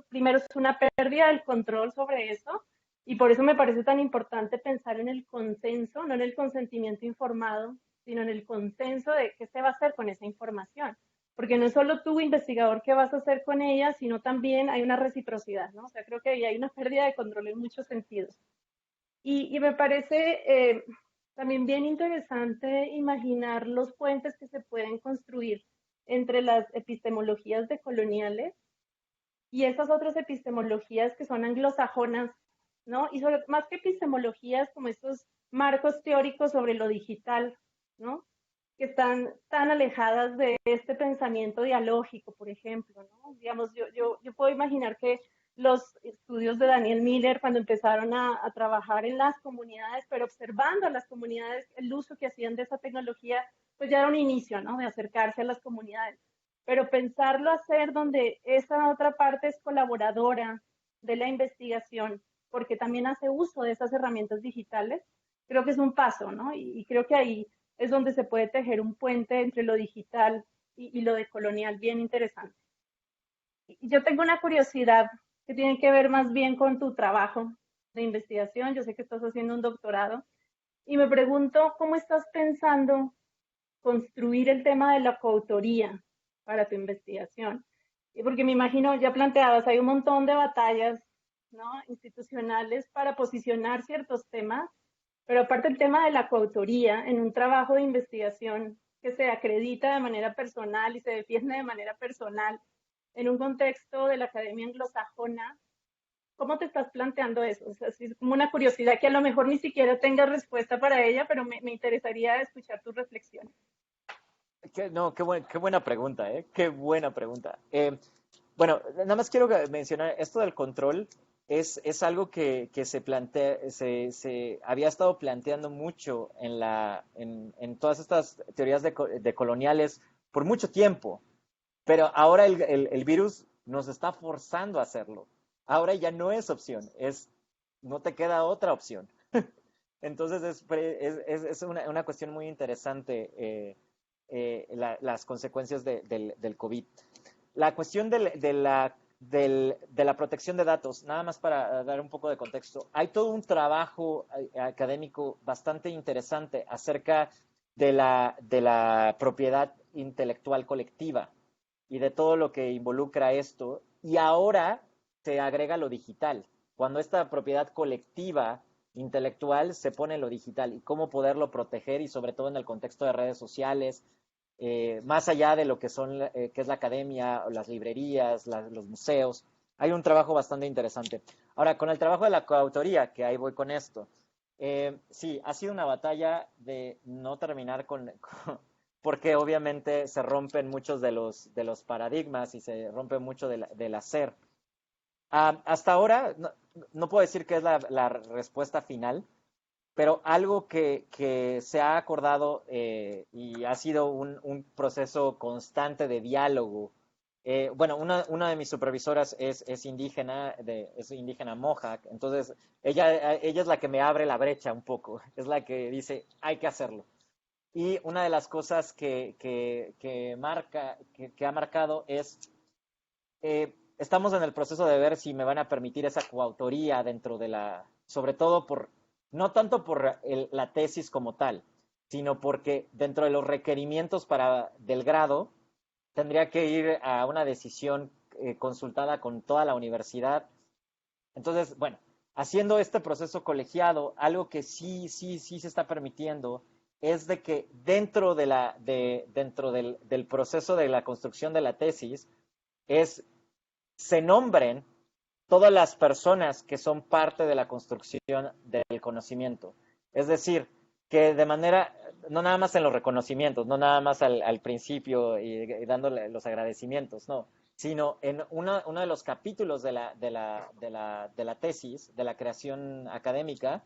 primero es una pérdida del control sobre eso, y por eso me parece tan importante pensar en el consenso, no en el consentimiento informado, sino en el consenso de qué se va a hacer con esa información. Porque no es solo tú, investigador, qué vas a hacer con ella, sino también hay una reciprocidad, ¿no? O sea, creo que ahí hay una pérdida de control en muchos sentidos. Y me parece también bien interesante imaginar los puentes que se pueden construir entre las epistemologías decoloniales y esas otras epistemologías que son anglosajonas, ¿no? Y más que epistemologías, como estos marcos teóricos sobre lo digital, ¿no? que están tan alejadas de este pensamiento dialógico, por ejemplo, ¿no? Digamos, yo puedo imaginar que los estudios de Daniel Miller, cuando empezaron a trabajar en las comunidades, pero observando a las comunidades, el uso que hacían de esa tecnología, pues ya era un inicio, ¿no? De acercarse a las comunidades. Pero pensarlo hacer donde esa otra parte es colaboradora de la investigación, porque también hace uso de esas herramientas digitales, creo que es un paso, ¿no? Y creo que ahí es donde se puede tejer un puente entre lo digital y lo de colonial bien interesante. Y yo tengo una curiosidad que tiene que ver más bien con tu trabajo de investigación. Yo sé que estás haciendo un doctorado y me pregunto cómo estás pensando construir el tema de la coautoría para tu investigación. Y porque me imagino, ya planteabas, hay un montón de batallas, ¿no?, institucionales para posicionar ciertos temas, pero aparte el tema de la coautoría en un trabajo de investigación que se acredita de manera personal y se defiende de manera personal en un contexto de la academia anglosajona, ¿cómo te estás planteando eso? O sea, es como una curiosidad que a lo mejor ni siquiera tengas respuesta para ella, pero me interesaría escuchar tus reflexiones. No, qué buena pregunta, ¿eh? Qué buena pregunta. Bueno, nada más quiero mencionar, esto del control es algo que se plantea, se había estado planteando mucho en todas estas teorías de coloniales por mucho tiempo, pero ahora el virus nos está forzando a hacerlo. Ahora ya no es opción, no te queda otra opción. Entonces es una cuestión muy interesante, las consecuencias del COVID. La cuestión de la protección de datos, nada más para dar un poco de contexto, hay todo un trabajo académico bastante interesante acerca de la propiedad intelectual colectiva y de todo lo que involucra esto. Y ahora se agrega lo digital. Cuando esta propiedad colectiva intelectual se pone en lo digital y cómo poderlo proteger, y sobre todo en el contexto de redes sociales, más allá de lo que que es la academia, las librerías, los museos. Hay un trabajo bastante interesante. Ahora, con el trabajo de la coautoría, que ahí voy con esto, sí, ha sido una batalla de no terminar porque obviamente se rompen muchos de los paradigmas y se rompe mucho del hacer. Hasta ahora, no puedo decir que es la respuesta final, pero algo que se ha acordado y ha sido un proceso constante de diálogo. Bueno, una de mis supervisoras es indígena, es indígena Mohawk, entonces ella es la que me abre la brecha un poco, es la que dice, hay que hacerlo. Y una de las cosas que ha marcado es, estamos en el proceso de ver si me van a permitir esa coautoría dentro sobre todo no tanto por la tesis como tal, sino porque dentro de los requerimientos del grado tendría que ir a una decisión consultada con toda la universidad. Entonces, bueno, haciendo este proceso colegiado, algo que sí se está permitiendo es de que dentro del proceso de la construcción de la tesis se nombren todas las personas que son parte de la construcción del conocimiento. Es decir, que de manera, no nada más en los reconocimientos, no nada más al principio y dándole los agradecimientos, no, sino en uno de los capítulos de la tesis, de la creación académica,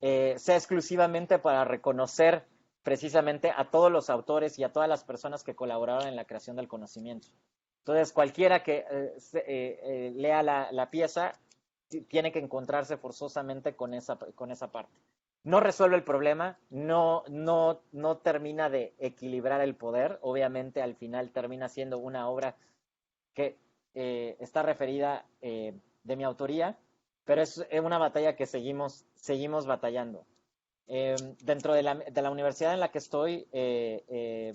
sea exclusivamente para reconocer precisamente a todos los autores y a todas las personas que colaboraron en la creación del conocimiento. Entonces, cualquiera que lea la pieza tiene que encontrarse forzosamente con esa parte. No resuelve el problema, no termina de equilibrar el poder. Obviamente, al final termina siendo una obra que está referida de mi autoría, pero es una batalla que seguimos batallando. Dentro de la universidad en la que estoy,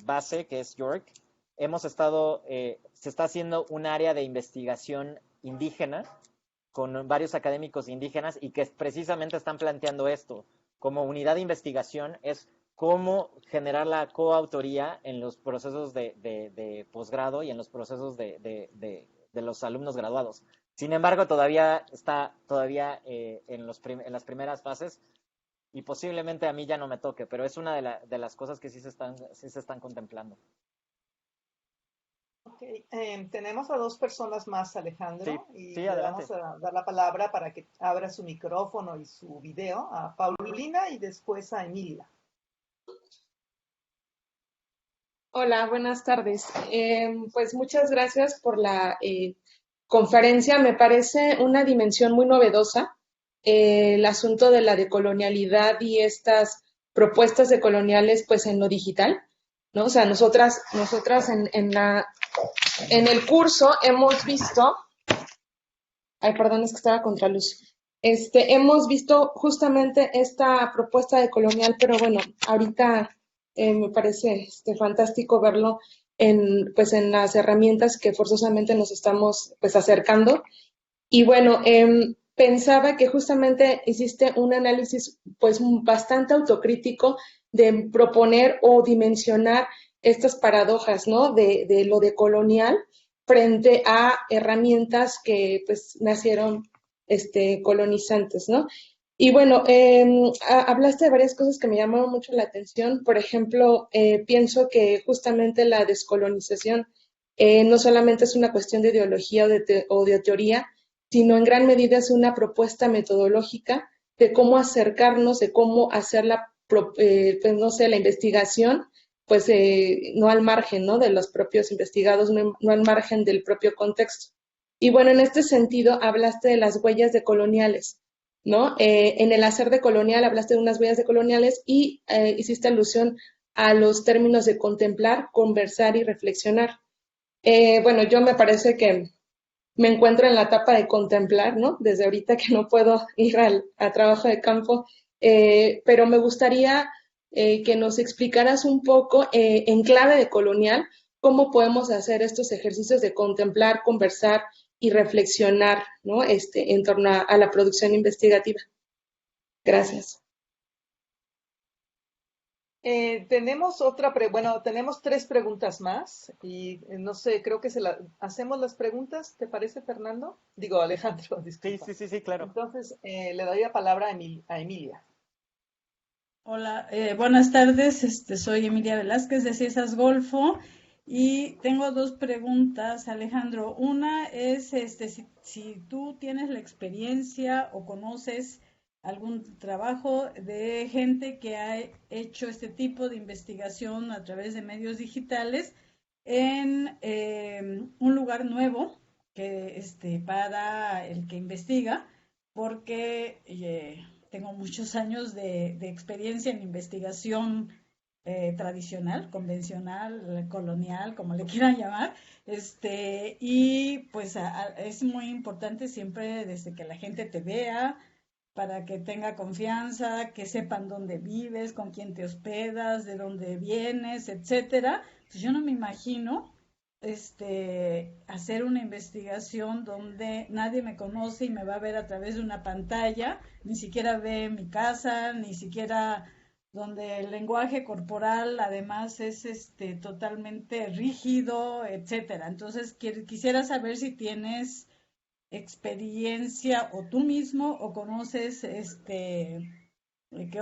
base, que es York, se está haciendo un área de investigación indígena con varios académicos indígenas y que precisamente están planteando esto como unidad de investigación, es cómo generar la coautoría en los procesos de posgrado y en los procesos de los alumnos graduados. Sin embargo, todavía está en las primeras fases. y posiblemente a mí ya no me toque, pero es una de las cosas que sí se están contemplando. Okay. Tenemos a dos personas más, Sí, Alejandro, y sí, le adelante. vamos a dar la palabra para que abra su micrófono y su video a Paulina y después a Emilia. Hola, buenas tardes. Pues muchas gracias por la conferencia. Me parece una dimensión muy novedosa el asunto de la decolonialidad y estas propuestas decoloniales pues en lo digital, ¿no? O sea, nosotras en el curso hemos visto, ay, perdón, es que estaba contra luz. Hemos visto justamente esta propuesta de colonial, pero bueno, ahorita me parece fantástico verlo pues en las herramientas que forzosamente nos estamos pues acercando. Y bueno, pensaba que justamente hiciste un análisis pues bastante autocrítico de proponer o dimensionar estas paradojas, ¿no? De lo de colonial frente a herramientas que pues nacieron colonizantes, ¿no? Y bueno, hablaste de varias cosas que me llamaron mucho la atención. Por ejemplo, pienso que justamente la descolonización no solamente es una cuestión de ideología o de teoría, sino en gran medida es una propuesta metodológica de cómo acercarnos, de cómo hacer pues no sé, la investigación, pues no al margen, ¿no? De los propios investigados, no al margen del propio contexto. Y bueno, en este sentido, hablaste de las huellas decoloniales, ¿no? En el hacer decolonial hablaste de unas huellas decoloniales y hiciste alusión a los términos de contemplar, conversar y reflexionar. Bueno, yo me parece que me encuentro en la etapa de contemplar, ¿no? Desde ahorita que no puedo ir a trabajo de campo, pero me gustaría que nos explicaras un poco en clave de colonial cómo podemos hacer estos ejercicios de contemplar, conversar y reflexionar, ¿no? En torno a la producción investigativa. Gracias. Tenemos tres preguntas más y no sé, creo que hacemos las preguntas, ¿te parece, Fernando? Digo, Alejandro, Sí, disculpa. sí, sí, sí, claro. Entonces, le doy la palabra a Emilia. Hola, buenas tardes. Soy Emilia Velázquez de Ciesas Golfo y tengo dos preguntas, Alejandro. Una es, si tú tienes la experiencia o conoces algún trabajo de gente que ha hecho este tipo de investigación a través de medios digitales en un lugar nuevo que, para el que investiga, porque tengo muchos años de experiencia en investigación tradicional, convencional, colonial, como le quieran llamar, y pues es muy importante siempre desde que la gente te vea, para que tenga confianza, que sepan dónde vives, con quién te hospedas, de dónde vienes, etcétera. Entonces, yo no me imagino hacer una investigación donde nadie me conoce y me va a ver a través de una pantalla, ni siquiera ve mi casa, ni siquiera donde el lenguaje corporal además es totalmente rígido, etcétera. Entonces, quisiera saber si tienes experiencia o tú mismo o conoces que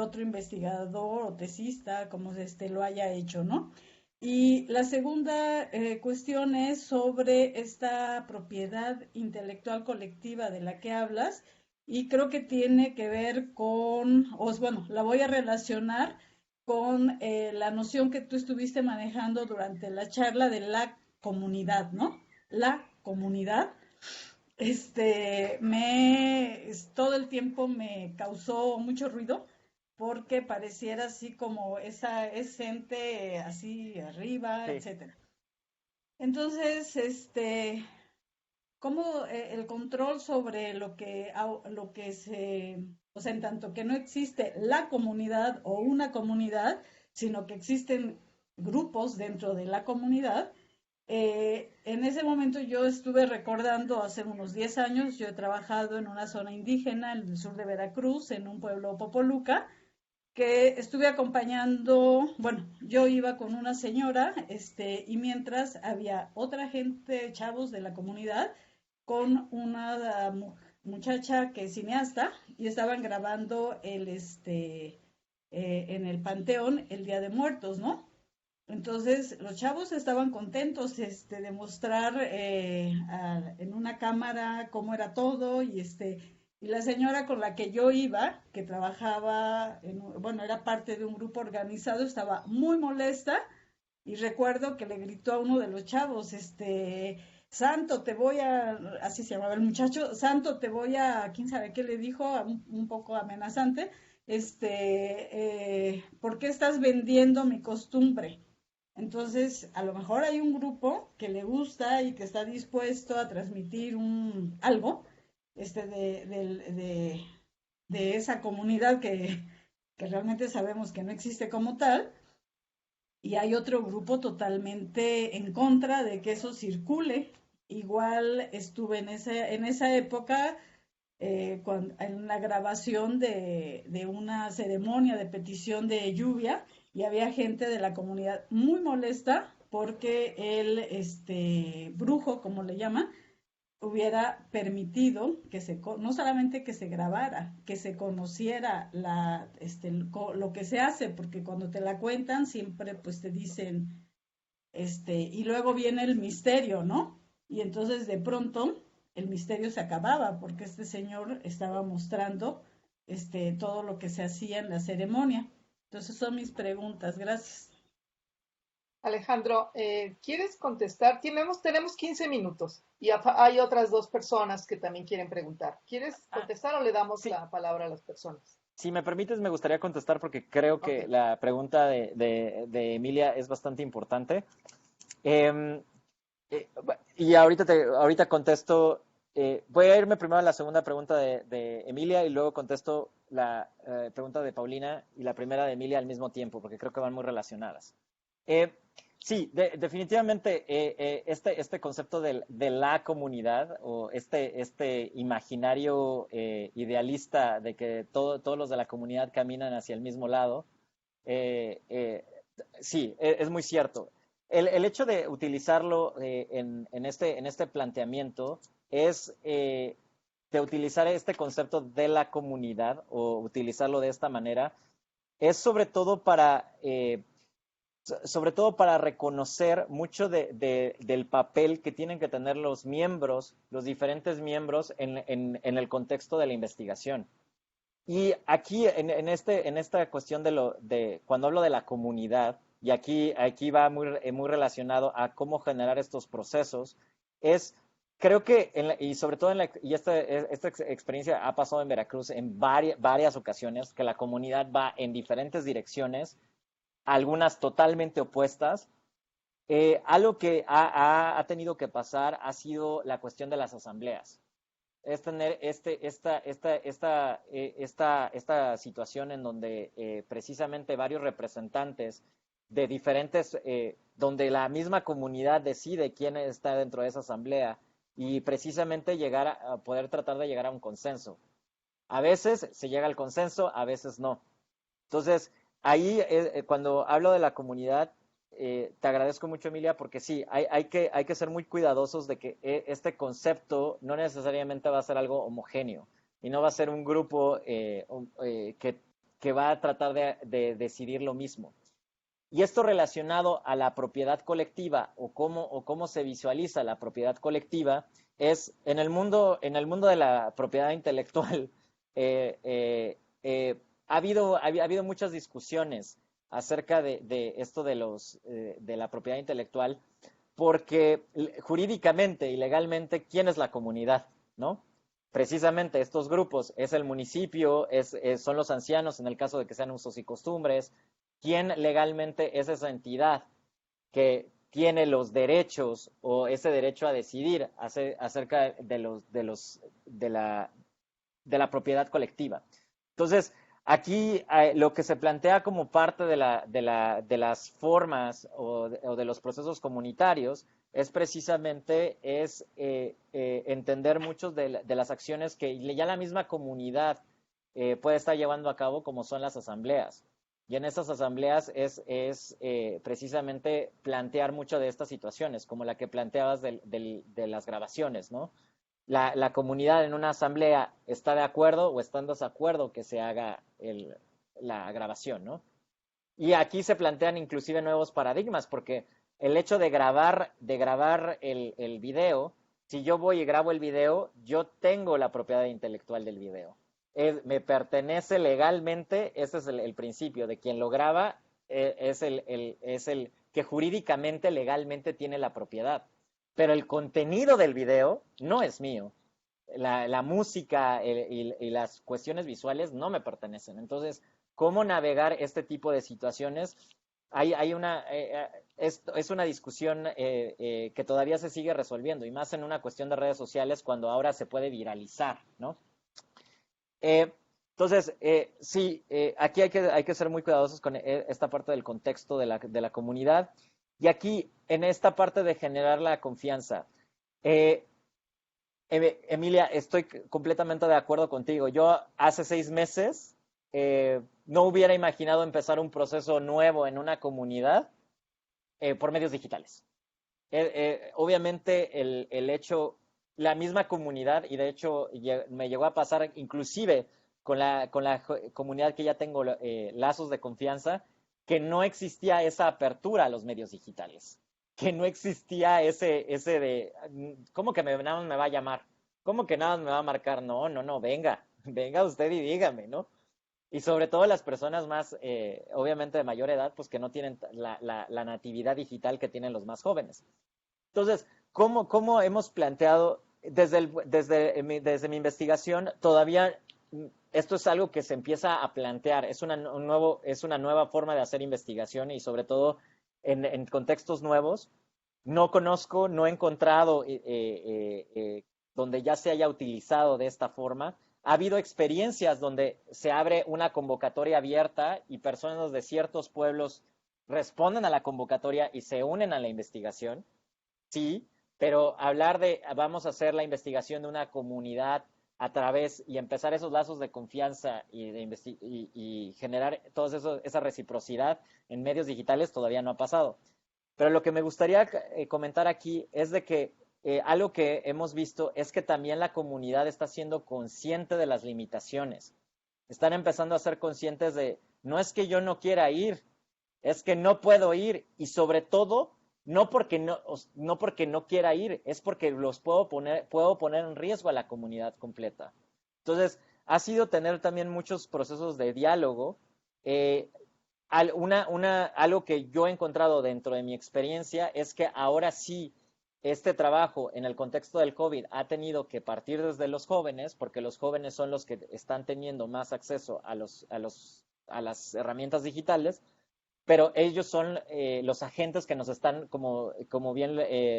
otro investigador o tesista como lo haya hecho, ¿no? Y la segunda cuestión es sobre esta propiedad intelectual colectiva de la que hablas y creo que tiene que ver bueno, la voy a relacionar con la noción que tú estuviste manejando durante la charla de la comunidad, ¿no? La comunidad todo el tiempo me causó mucho ruido porque pareciera así como es ente así arriba, Sí. etcétera. Entonces, cómo el control sobre lo que o sea, en tanto que no existe la comunidad o una comunidad, sino que existen grupos dentro de la comunidad, en ese momento yo estuve recordando, hace unos 10 años, yo he trabajado en una zona indígena en el sur de Veracruz, en un pueblo Popoluca, que estuve acompañando, bueno, yo iba con una señora, y mientras había otra gente, chavos de la comunidad, con una muchacha que es cineasta, y estaban grabando en el Panteón el Día de Muertos, ¿no? Entonces, los chavos estaban contentos de mostrar en una cámara cómo era todo y la señora con la que yo iba, que trabajaba, bueno, era parte de un grupo organizado, estaba muy molesta y recuerdo que le gritó a uno de los chavos, Santo, te voy a, así se llamaba el muchacho, Santo, te voy a, quién sabe qué le dijo, un poco amenazante, ¿por qué estás vendiendo mi costumbre? Entonces, a lo mejor hay un grupo que le gusta y que está dispuesto a transmitir algo de esa comunidad que realmente sabemos que no existe como tal, y hay otro grupo totalmente en contra de que eso circule. Igual estuve en esa época en la grabación de una ceremonia de petición de lluvia y había gente de la comunidad muy molesta porque el brujo, como le llaman, hubiera permitido no solamente que se grabara, que se conociera lo que se hace, porque cuando te la cuentan siempre pues te dicen, y luego viene el misterio, ¿no? Y entonces de pronto el misterio se acababa porque este señor estaba mostrando todo lo que se hacía en la ceremonia. Entonces son mis preguntas, gracias. Alejandro, ¿quieres contestar? Tenemos 15 minutos y hay otras dos personas que también quieren preguntar. ¿Quieres contestar o le damos la palabra a las personas? Si me permites, me gustaría contestar porque creo que la pregunta de Emilia es bastante importante. Y ahorita contesto. Voy a irme primero a la segunda pregunta de Emilia y luego contesto la pregunta de Paulina y la primera de Emilia al mismo tiempo, porque creo que van muy relacionadas. Sí, definitivamente este concepto de la comunidad o este imaginario idealista de que todos los de la comunidad caminan hacia el mismo lado, sí, es muy cierto. El hecho de utilizarlo en este planteamiento es de utilizar este concepto de la comunidad o utilizarlo de esta manera, es sobre todo para reconocer mucho del papel que tienen que tener los diferentes miembros en el contexto de la investigación. Y aquí, en esta cuestión de cuando hablo de la comunidad, y aquí va muy relacionado a cómo generar estos procesos, creo que, y sobre todo, esta experiencia ha pasado en Veracruz en varias ocasiones, que la comunidad va en diferentes direcciones, algunas totalmente opuestas. Algo que ha tenido que pasar ha sido la cuestión de las asambleas. Es tener esta situación en donde precisamente varios representantes de diferentes, donde la misma comunidad decide quién está dentro de esa asamblea y precisamente poder tratar de llegar a un consenso. A veces se llega al consenso, a veces no. Entonces, ahí cuando hablo de la comunidad, te agradezco mucho, Emilia, porque sí, hay que ser muy cuidadosos de que este concepto no necesariamente va a ser algo homogéneo y no va a ser un grupo que va a tratar de decidir lo mismo. Y esto relacionado a la propiedad colectiva o cómo se visualiza la propiedad colectiva es en el mundo de la propiedad intelectual. Ha habido muchas discusiones acerca de esto de la propiedad intelectual, porque jurídicamente y legalmente, ¿quién es la comunidad? ¿No? Precisamente estos grupos, es el municipio, son los ancianos en el caso de que sean usos y costumbres. ¿Quién legalmente es esa entidad que tiene los derechos o ese derecho a decidir acerca de la propiedad colectiva? Entonces, aquí lo que se plantea como parte de las formas o de los procesos comunitarios es precisamente entender muchos de las acciones que ya la misma comunidad puede estar llevando a cabo, como son las asambleas. Y en esas asambleas es precisamente plantear mucho de estas situaciones, como la que planteabas de las grabaciones, ¿no? La comunidad en una asamblea está de acuerdo o está en desacuerdo que se haga la grabación, ¿no? Y aquí se plantean inclusive nuevos paradigmas, porque el hecho de grabar el video, si yo voy y grabo el video, yo tengo la propiedad intelectual del video. Me pertenece legalmente, ese es el principio, de quien lo graba es el que jurídicamente, legalmente tiene la propiedad. Pero el contenido del video no es mío. La música y las cuestiones visuales no me pertenecen. Entonces, ¿cómo navegar este tipo de situaciones? Es una discusión que todavía se sigue resolviendo, y más en una cuestión de redes sociales cuando ahora se puede viralizar, ¿no? Entonces, sí, aquí hay que ser muy cuidadosos con esta parte del contexto de la comunidad. Y aquí, en esta parte de generar la confianza, Emilia, estoy completamente de acuerdo contigo. Yo hace 6 meses no hubiera imaginado empezar un proceso nuevo en una comunidad por medios digitales. Obviamente el hecho, la misma comunidad, y de hecho me llegó a pasar inclusive con la comunidad que ya tengo lazos de confianza, que no existía esa apertura a los medios digitales, que no existía ese de, ¿cómo que nada más me va a llamar? ¿Cómo que nada más me va a marcar? No, venga usted y dígame, ¿no? Y sobre todo las personas más, obviamente de mayor edad, pues que no tienen la natividad digital que tienen los más jóvenes. Entonces, ¿cómo hemos planteado, desde mi investigación, todavía esto es algo que se empieza a plantear, es una nueva forma de hacer investigación, y sobre todo en contextos nuevos. No conozco, no he encontrado donde ya se haya utilizado de esta forma. Ha habido experiencias donde se abre una convocatoria abierta y personas de ciertos pueblos responden a la convocatoria y se unen a la investigación. Sí, pero hablar de vamos a hacer la investigación de una comunidad a través y empezar esos lazos de confianza y generar toda esa reciprocidad en medios digitales todavía no ha pasado. Pero lo que me gustaría comentar aquí es de que algo que hemos visto es que también la comunidad está siendo consciente de las limitaciones. Están empezando a ser conscientes de, no es que yo no quiera ir, es que no puedo ir, y sobre todo, no porque no quiera ir, es porque puedo poner en riesgo a la comunidad completa. Entonces, ha sido tener también muchos procesos de diálogo. Algo que yo he encontrado dentro de mi experiencia es que ahora sí, este trabajo en el contexto del COVID ha tenido que partir desde los jóvenes, porque los jóvenes son los que están teniendo más acceso a las herramientas digitales, pero ellos son los agentes que nos están, como bien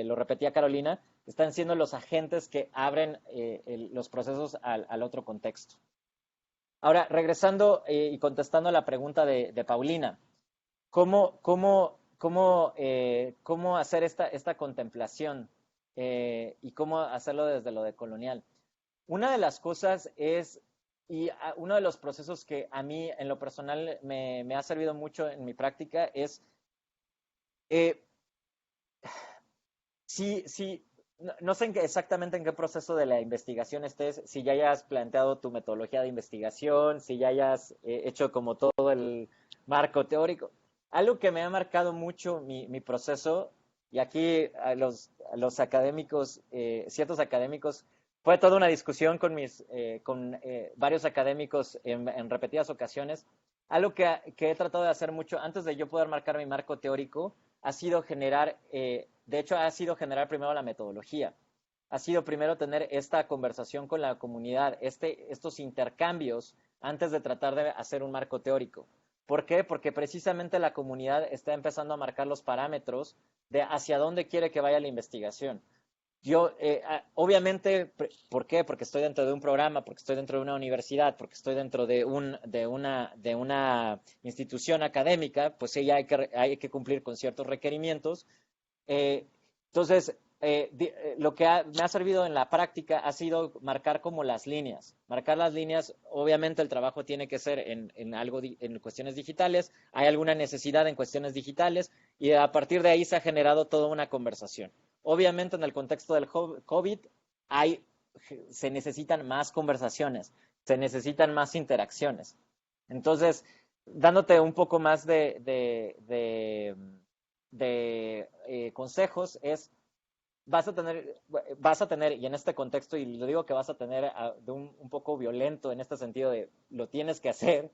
lo repetía Carolina, están siendo los agentes que abren los procesos al otro contexto. Ahora, regresando y contestando a la pregunta de Paulina, ¿cómo hacer esta contemplación y cómo hacerlo desde lo decolonial? Una de las cosas es, y uno de los procesos que a mí en lo personal me ha servido mucho en mi práctica es, no sé exactamente en qué proceso de la investigación estés, si ya hayas planteado tu metodología de investigación, si ya hayas hecho como todo el marco teórico. Algo que me ha marcado mucho mi proceso, y aquí a los académicos, ciertos académicos, fue toda una discusión con varios académicos en repetidas ocasiones. Algo que he tratado de hacer mucho antes de yo poder marcar mi marco teórico ha sido generar primero la metodología. Ha sido primero tener esta conversación con la comunidad, estos intercambios antes de tratar de hacer un marco teórico. ¿Por qué? Porque precisamente la comunidad está empezando a marcar los parámetros de hacia dónde quiere que vaya la investigación. Yo, obviamente, ¿por qué? Porque estoy dentro de un programa, porque estoy dentro de una universidad, porque estoy dentro de una institución académica, pues sí, hay que cumplir con ciertos requerimientos. Entonces, lo que me ha servido en la práctica ha sido marcar como las líneas. Marcar las líneas, obviamente el trabajo tiene que ser en cuestiones digitales, hay alguna necesidad en cuestiones digitales, y a partir de ahí se ha generado toda una conversación. Obviamente en el contexto del COVID se necesitan más conversaciones, se necesitan más interacciones. Entonces, dándote un poco más consejos, vas a tener, y en este contexto, y lo digo que vas a tener de un poco violento en este sentido de lo tienes que hacer,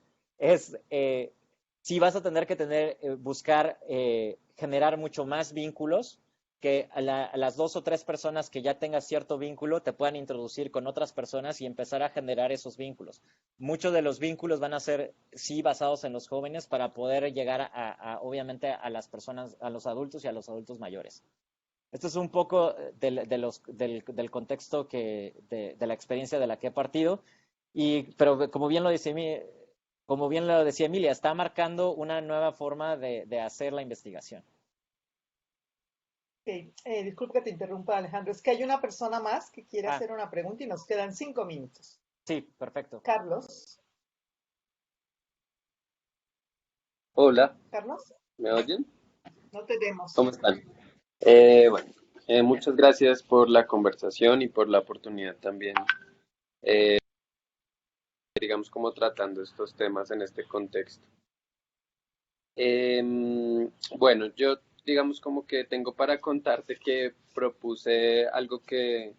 sí vas a tener que buscar generar mucho más vínculos, que a las 2 o 3 personas que ya tengas cierto vínculo te puedan introducir con otras personas y empezar a generar esos vínculos. Muchos de los vínculos van a ser, sí, basados en los jóvenes para poder llegar obviamente, a las personas, a los adultos y a los adultos mayores. Esto es un poco del contexto de la experiencia de la que he partido, pero como bien lo decía Emilia, está marcando una nueva forma de hacer la investigación. Okay. Disculpe que te interrumpa, Alejandro. Es que hay una persona más que quiere hacer una pregunta y nos quedan 5 minutos. Sí, perfecto. Carlos. Hola. Carlos. ¿Me oyen? No te vemos. ¿Cómo están? Bueno, muchas gracias por la conversación y por la oportunidad también, digamos, como tratando estos temas en este contexto. Bueno, yo digamos como que tengo para contarte que propuse algo que,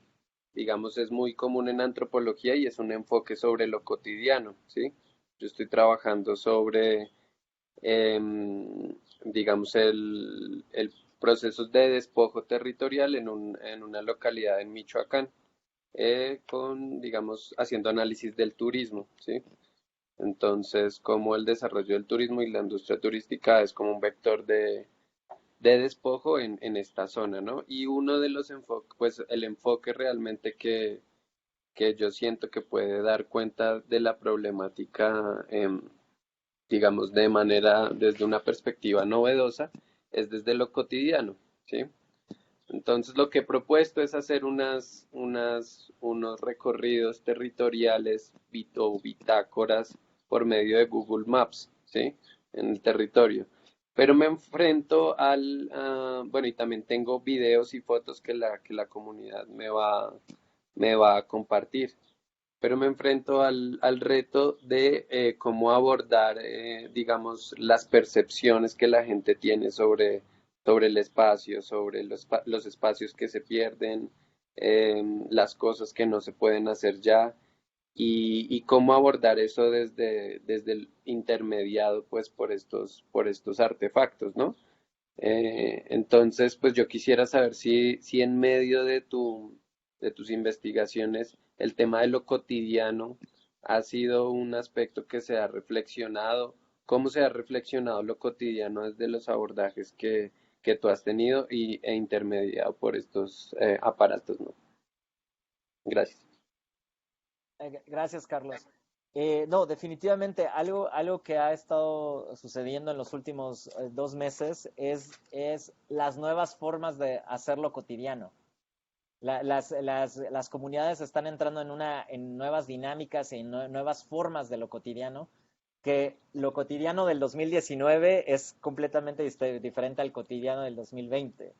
digamos, es muy común en antropología y es un enfoque sobre lo cotidiano, ¿sí? Yo estoy trabajando sobre, digamos, el procesos de despojo territorial en una localidad en Michoacán, digamos, haciendo análisis del turismo, ¿sí? Entonces, como el desarrollo del turismo y la industria turística es como un vector de despojo en esta zona, ¿no? Y uno de los enfoques, pues el enfoque realmente que yo siento que puede dar cuenta de la problemática, digamos, desde una perspectiva novedosa, es desde lo cotidiano, ¿sí? Entonces lo que he propuesto es hacer unos recorridos territoriales o bitácoras por medio de Google Maps, ¿sí? En el territorio. Pero me enfrento bueno, y también tengo videos y fotos que la comunidad me va a compartir. Pero me enfrento al reto de cómo abordar, digamos, las percepciones que la gente tiene sobre el espacio, sobre los espacios que se pierden, las cosas que no se pueden hacer ya, y cómo abordar eso desde el intermediado, pues, por estos artefactos, ¿no? Entonces, pues yo quisiera saber si en medio de tus investigaciones el tema de lo cotidiano ha sido un aspecto que se ha reflexionado, cómo se ha reflexionado lo cotidiano desde los abordajes que tú has tenido e intermediado por estos aparatos, ¿no? Gracias. Gracias, Carlos. No, definitivamente algo que ha estado sucediendo en los últimos 2 meses es las nuevas formas de hacerlo cotidiano. Las comunidades están entrando en nuevas dinámicas, en nuevas formas de lo cotidiano, que lo cotidiano del 2019 es completamente diferente al cotidiano del 2020.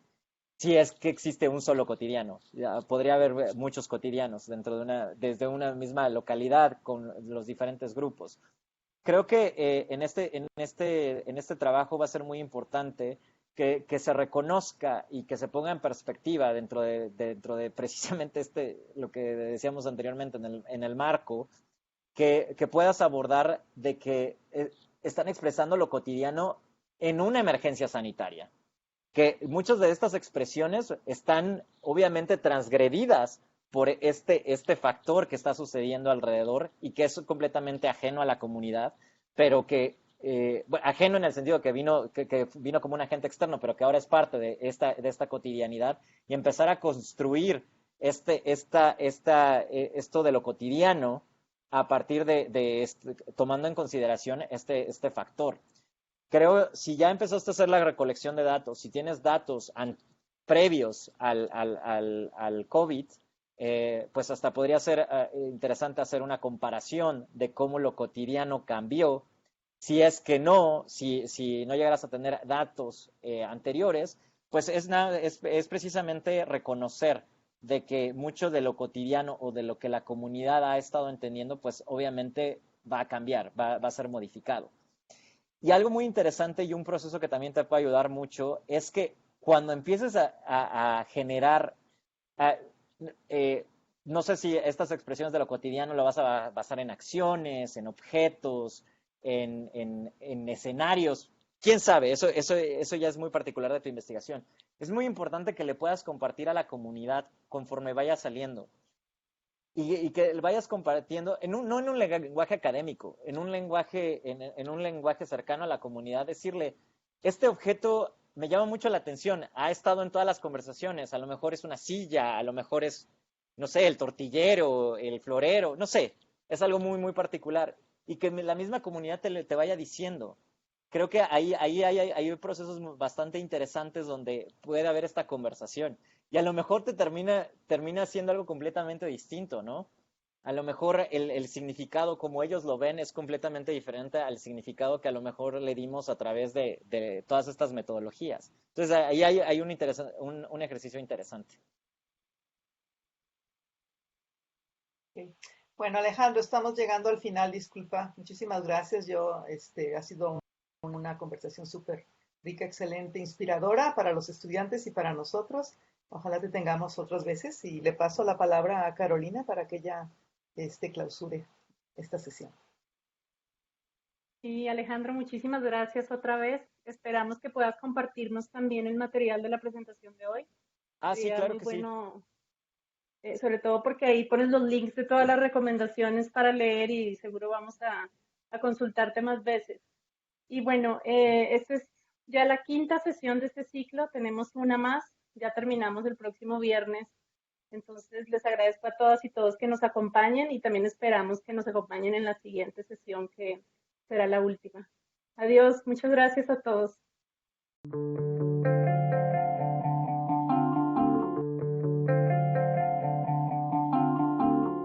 Si es que existe un solo cotidiano. Podría haber muchos cotidianos desde una misma localidad con los diferentes grupos. Creo que en este trabajo va a ser muy importante que se reconozca y que se ponga en perspectiva dentro de precisamente lo que decíamos anteriormente en el marco, que puedas abordar de que están expresando lo cotidiano en una emergencia sanitaria, que muchas de estas expresiones están obviamente transgredidas por este factor que está sucediendo alrededor y que es completamente ajeno a la comunidad, pero bueno, ajeno en el sentido que vino como un agente externo, pero que ahora es parte de esta cotidianidad, y empezar a construir esto de lo cotidiano a partir tomando en consideración este factor. Creo, si ya empezaste a hacer la recolección de datos, si tienes datos previos al COVID, pues hasta podría ser interesante hacer una comparación de cómo lo cotidiano cambió. Si es que si no llegaras a tener datos anteriores, pues es precisamente reconocer de que mucho de lo cotidiano o de lo que la comunidad ha estado entendiendo, pues obviamente va a cambiar, va a ser modificado. Y algo muy interesante y un proceso que también te puede ayudar mucho es que cuando empieces a generar, a- no sé si estas expresiones de lo cotidiano lo vas a basar en acciones, en objetos, en escenarios, quién sabe, eso ya es muy particular de tu investigación. Es muy importante que le puedas compartir a la comunidad conforme vaya saliendo y que vayas compartiendo, no en un lenguaje académico, en un lenguaje cercano a la comunidad, decirle, este objeto me llama mucho la atención, ha estado en todas las conversaciones, a lo mejor es una silla, a lo mejor es, no sé, el tortillero, el florero, no sé, es algo muy, muy particular. Y que la misma comunidad te vaya diciendo. Creo que ahí hay procesos bastante interesantes donde puede haber esta conversación. Y a lo mejor termina siendo algo completamente distinto, ¿no? A lo mejor el significado como ellos lo ven es completamente diferente al significado que a lo mejor le dimos a través de todas estas metodologías. Entonces ahí hay un ejercicio interesante. Ok. Bueno, Alejandro, estamos llegando al final, disculpa. Muchísimas gracias. Ha sido una conversación súper rica, excelente, inspiradora para los estudiantes y para nosotros. Ojalá te tengamos otras veces y le paso la palabra a Carolina para que ella clausure esta sesión. Y Alejandro, muchísimas gracias otra vez. Esperamos que puedas compartirnos también el material de la presentación de hoy. Ah, sí, Sería claro muy que sí. bueno, sobre todo porque ahí pones los links de todas las recomendaciones para leer y seguro vamos a consultarte más veces. Y bueno, esta es ya la quinta sesión de este ciclo, tenemos una más, ya terminamos el próximo viernes. Entonces les agradezco a todas y todos que nos acompañen y también esperamos que nos acompañen en la siguiente sesión que será la última. Adiós, muchas gracias a todos.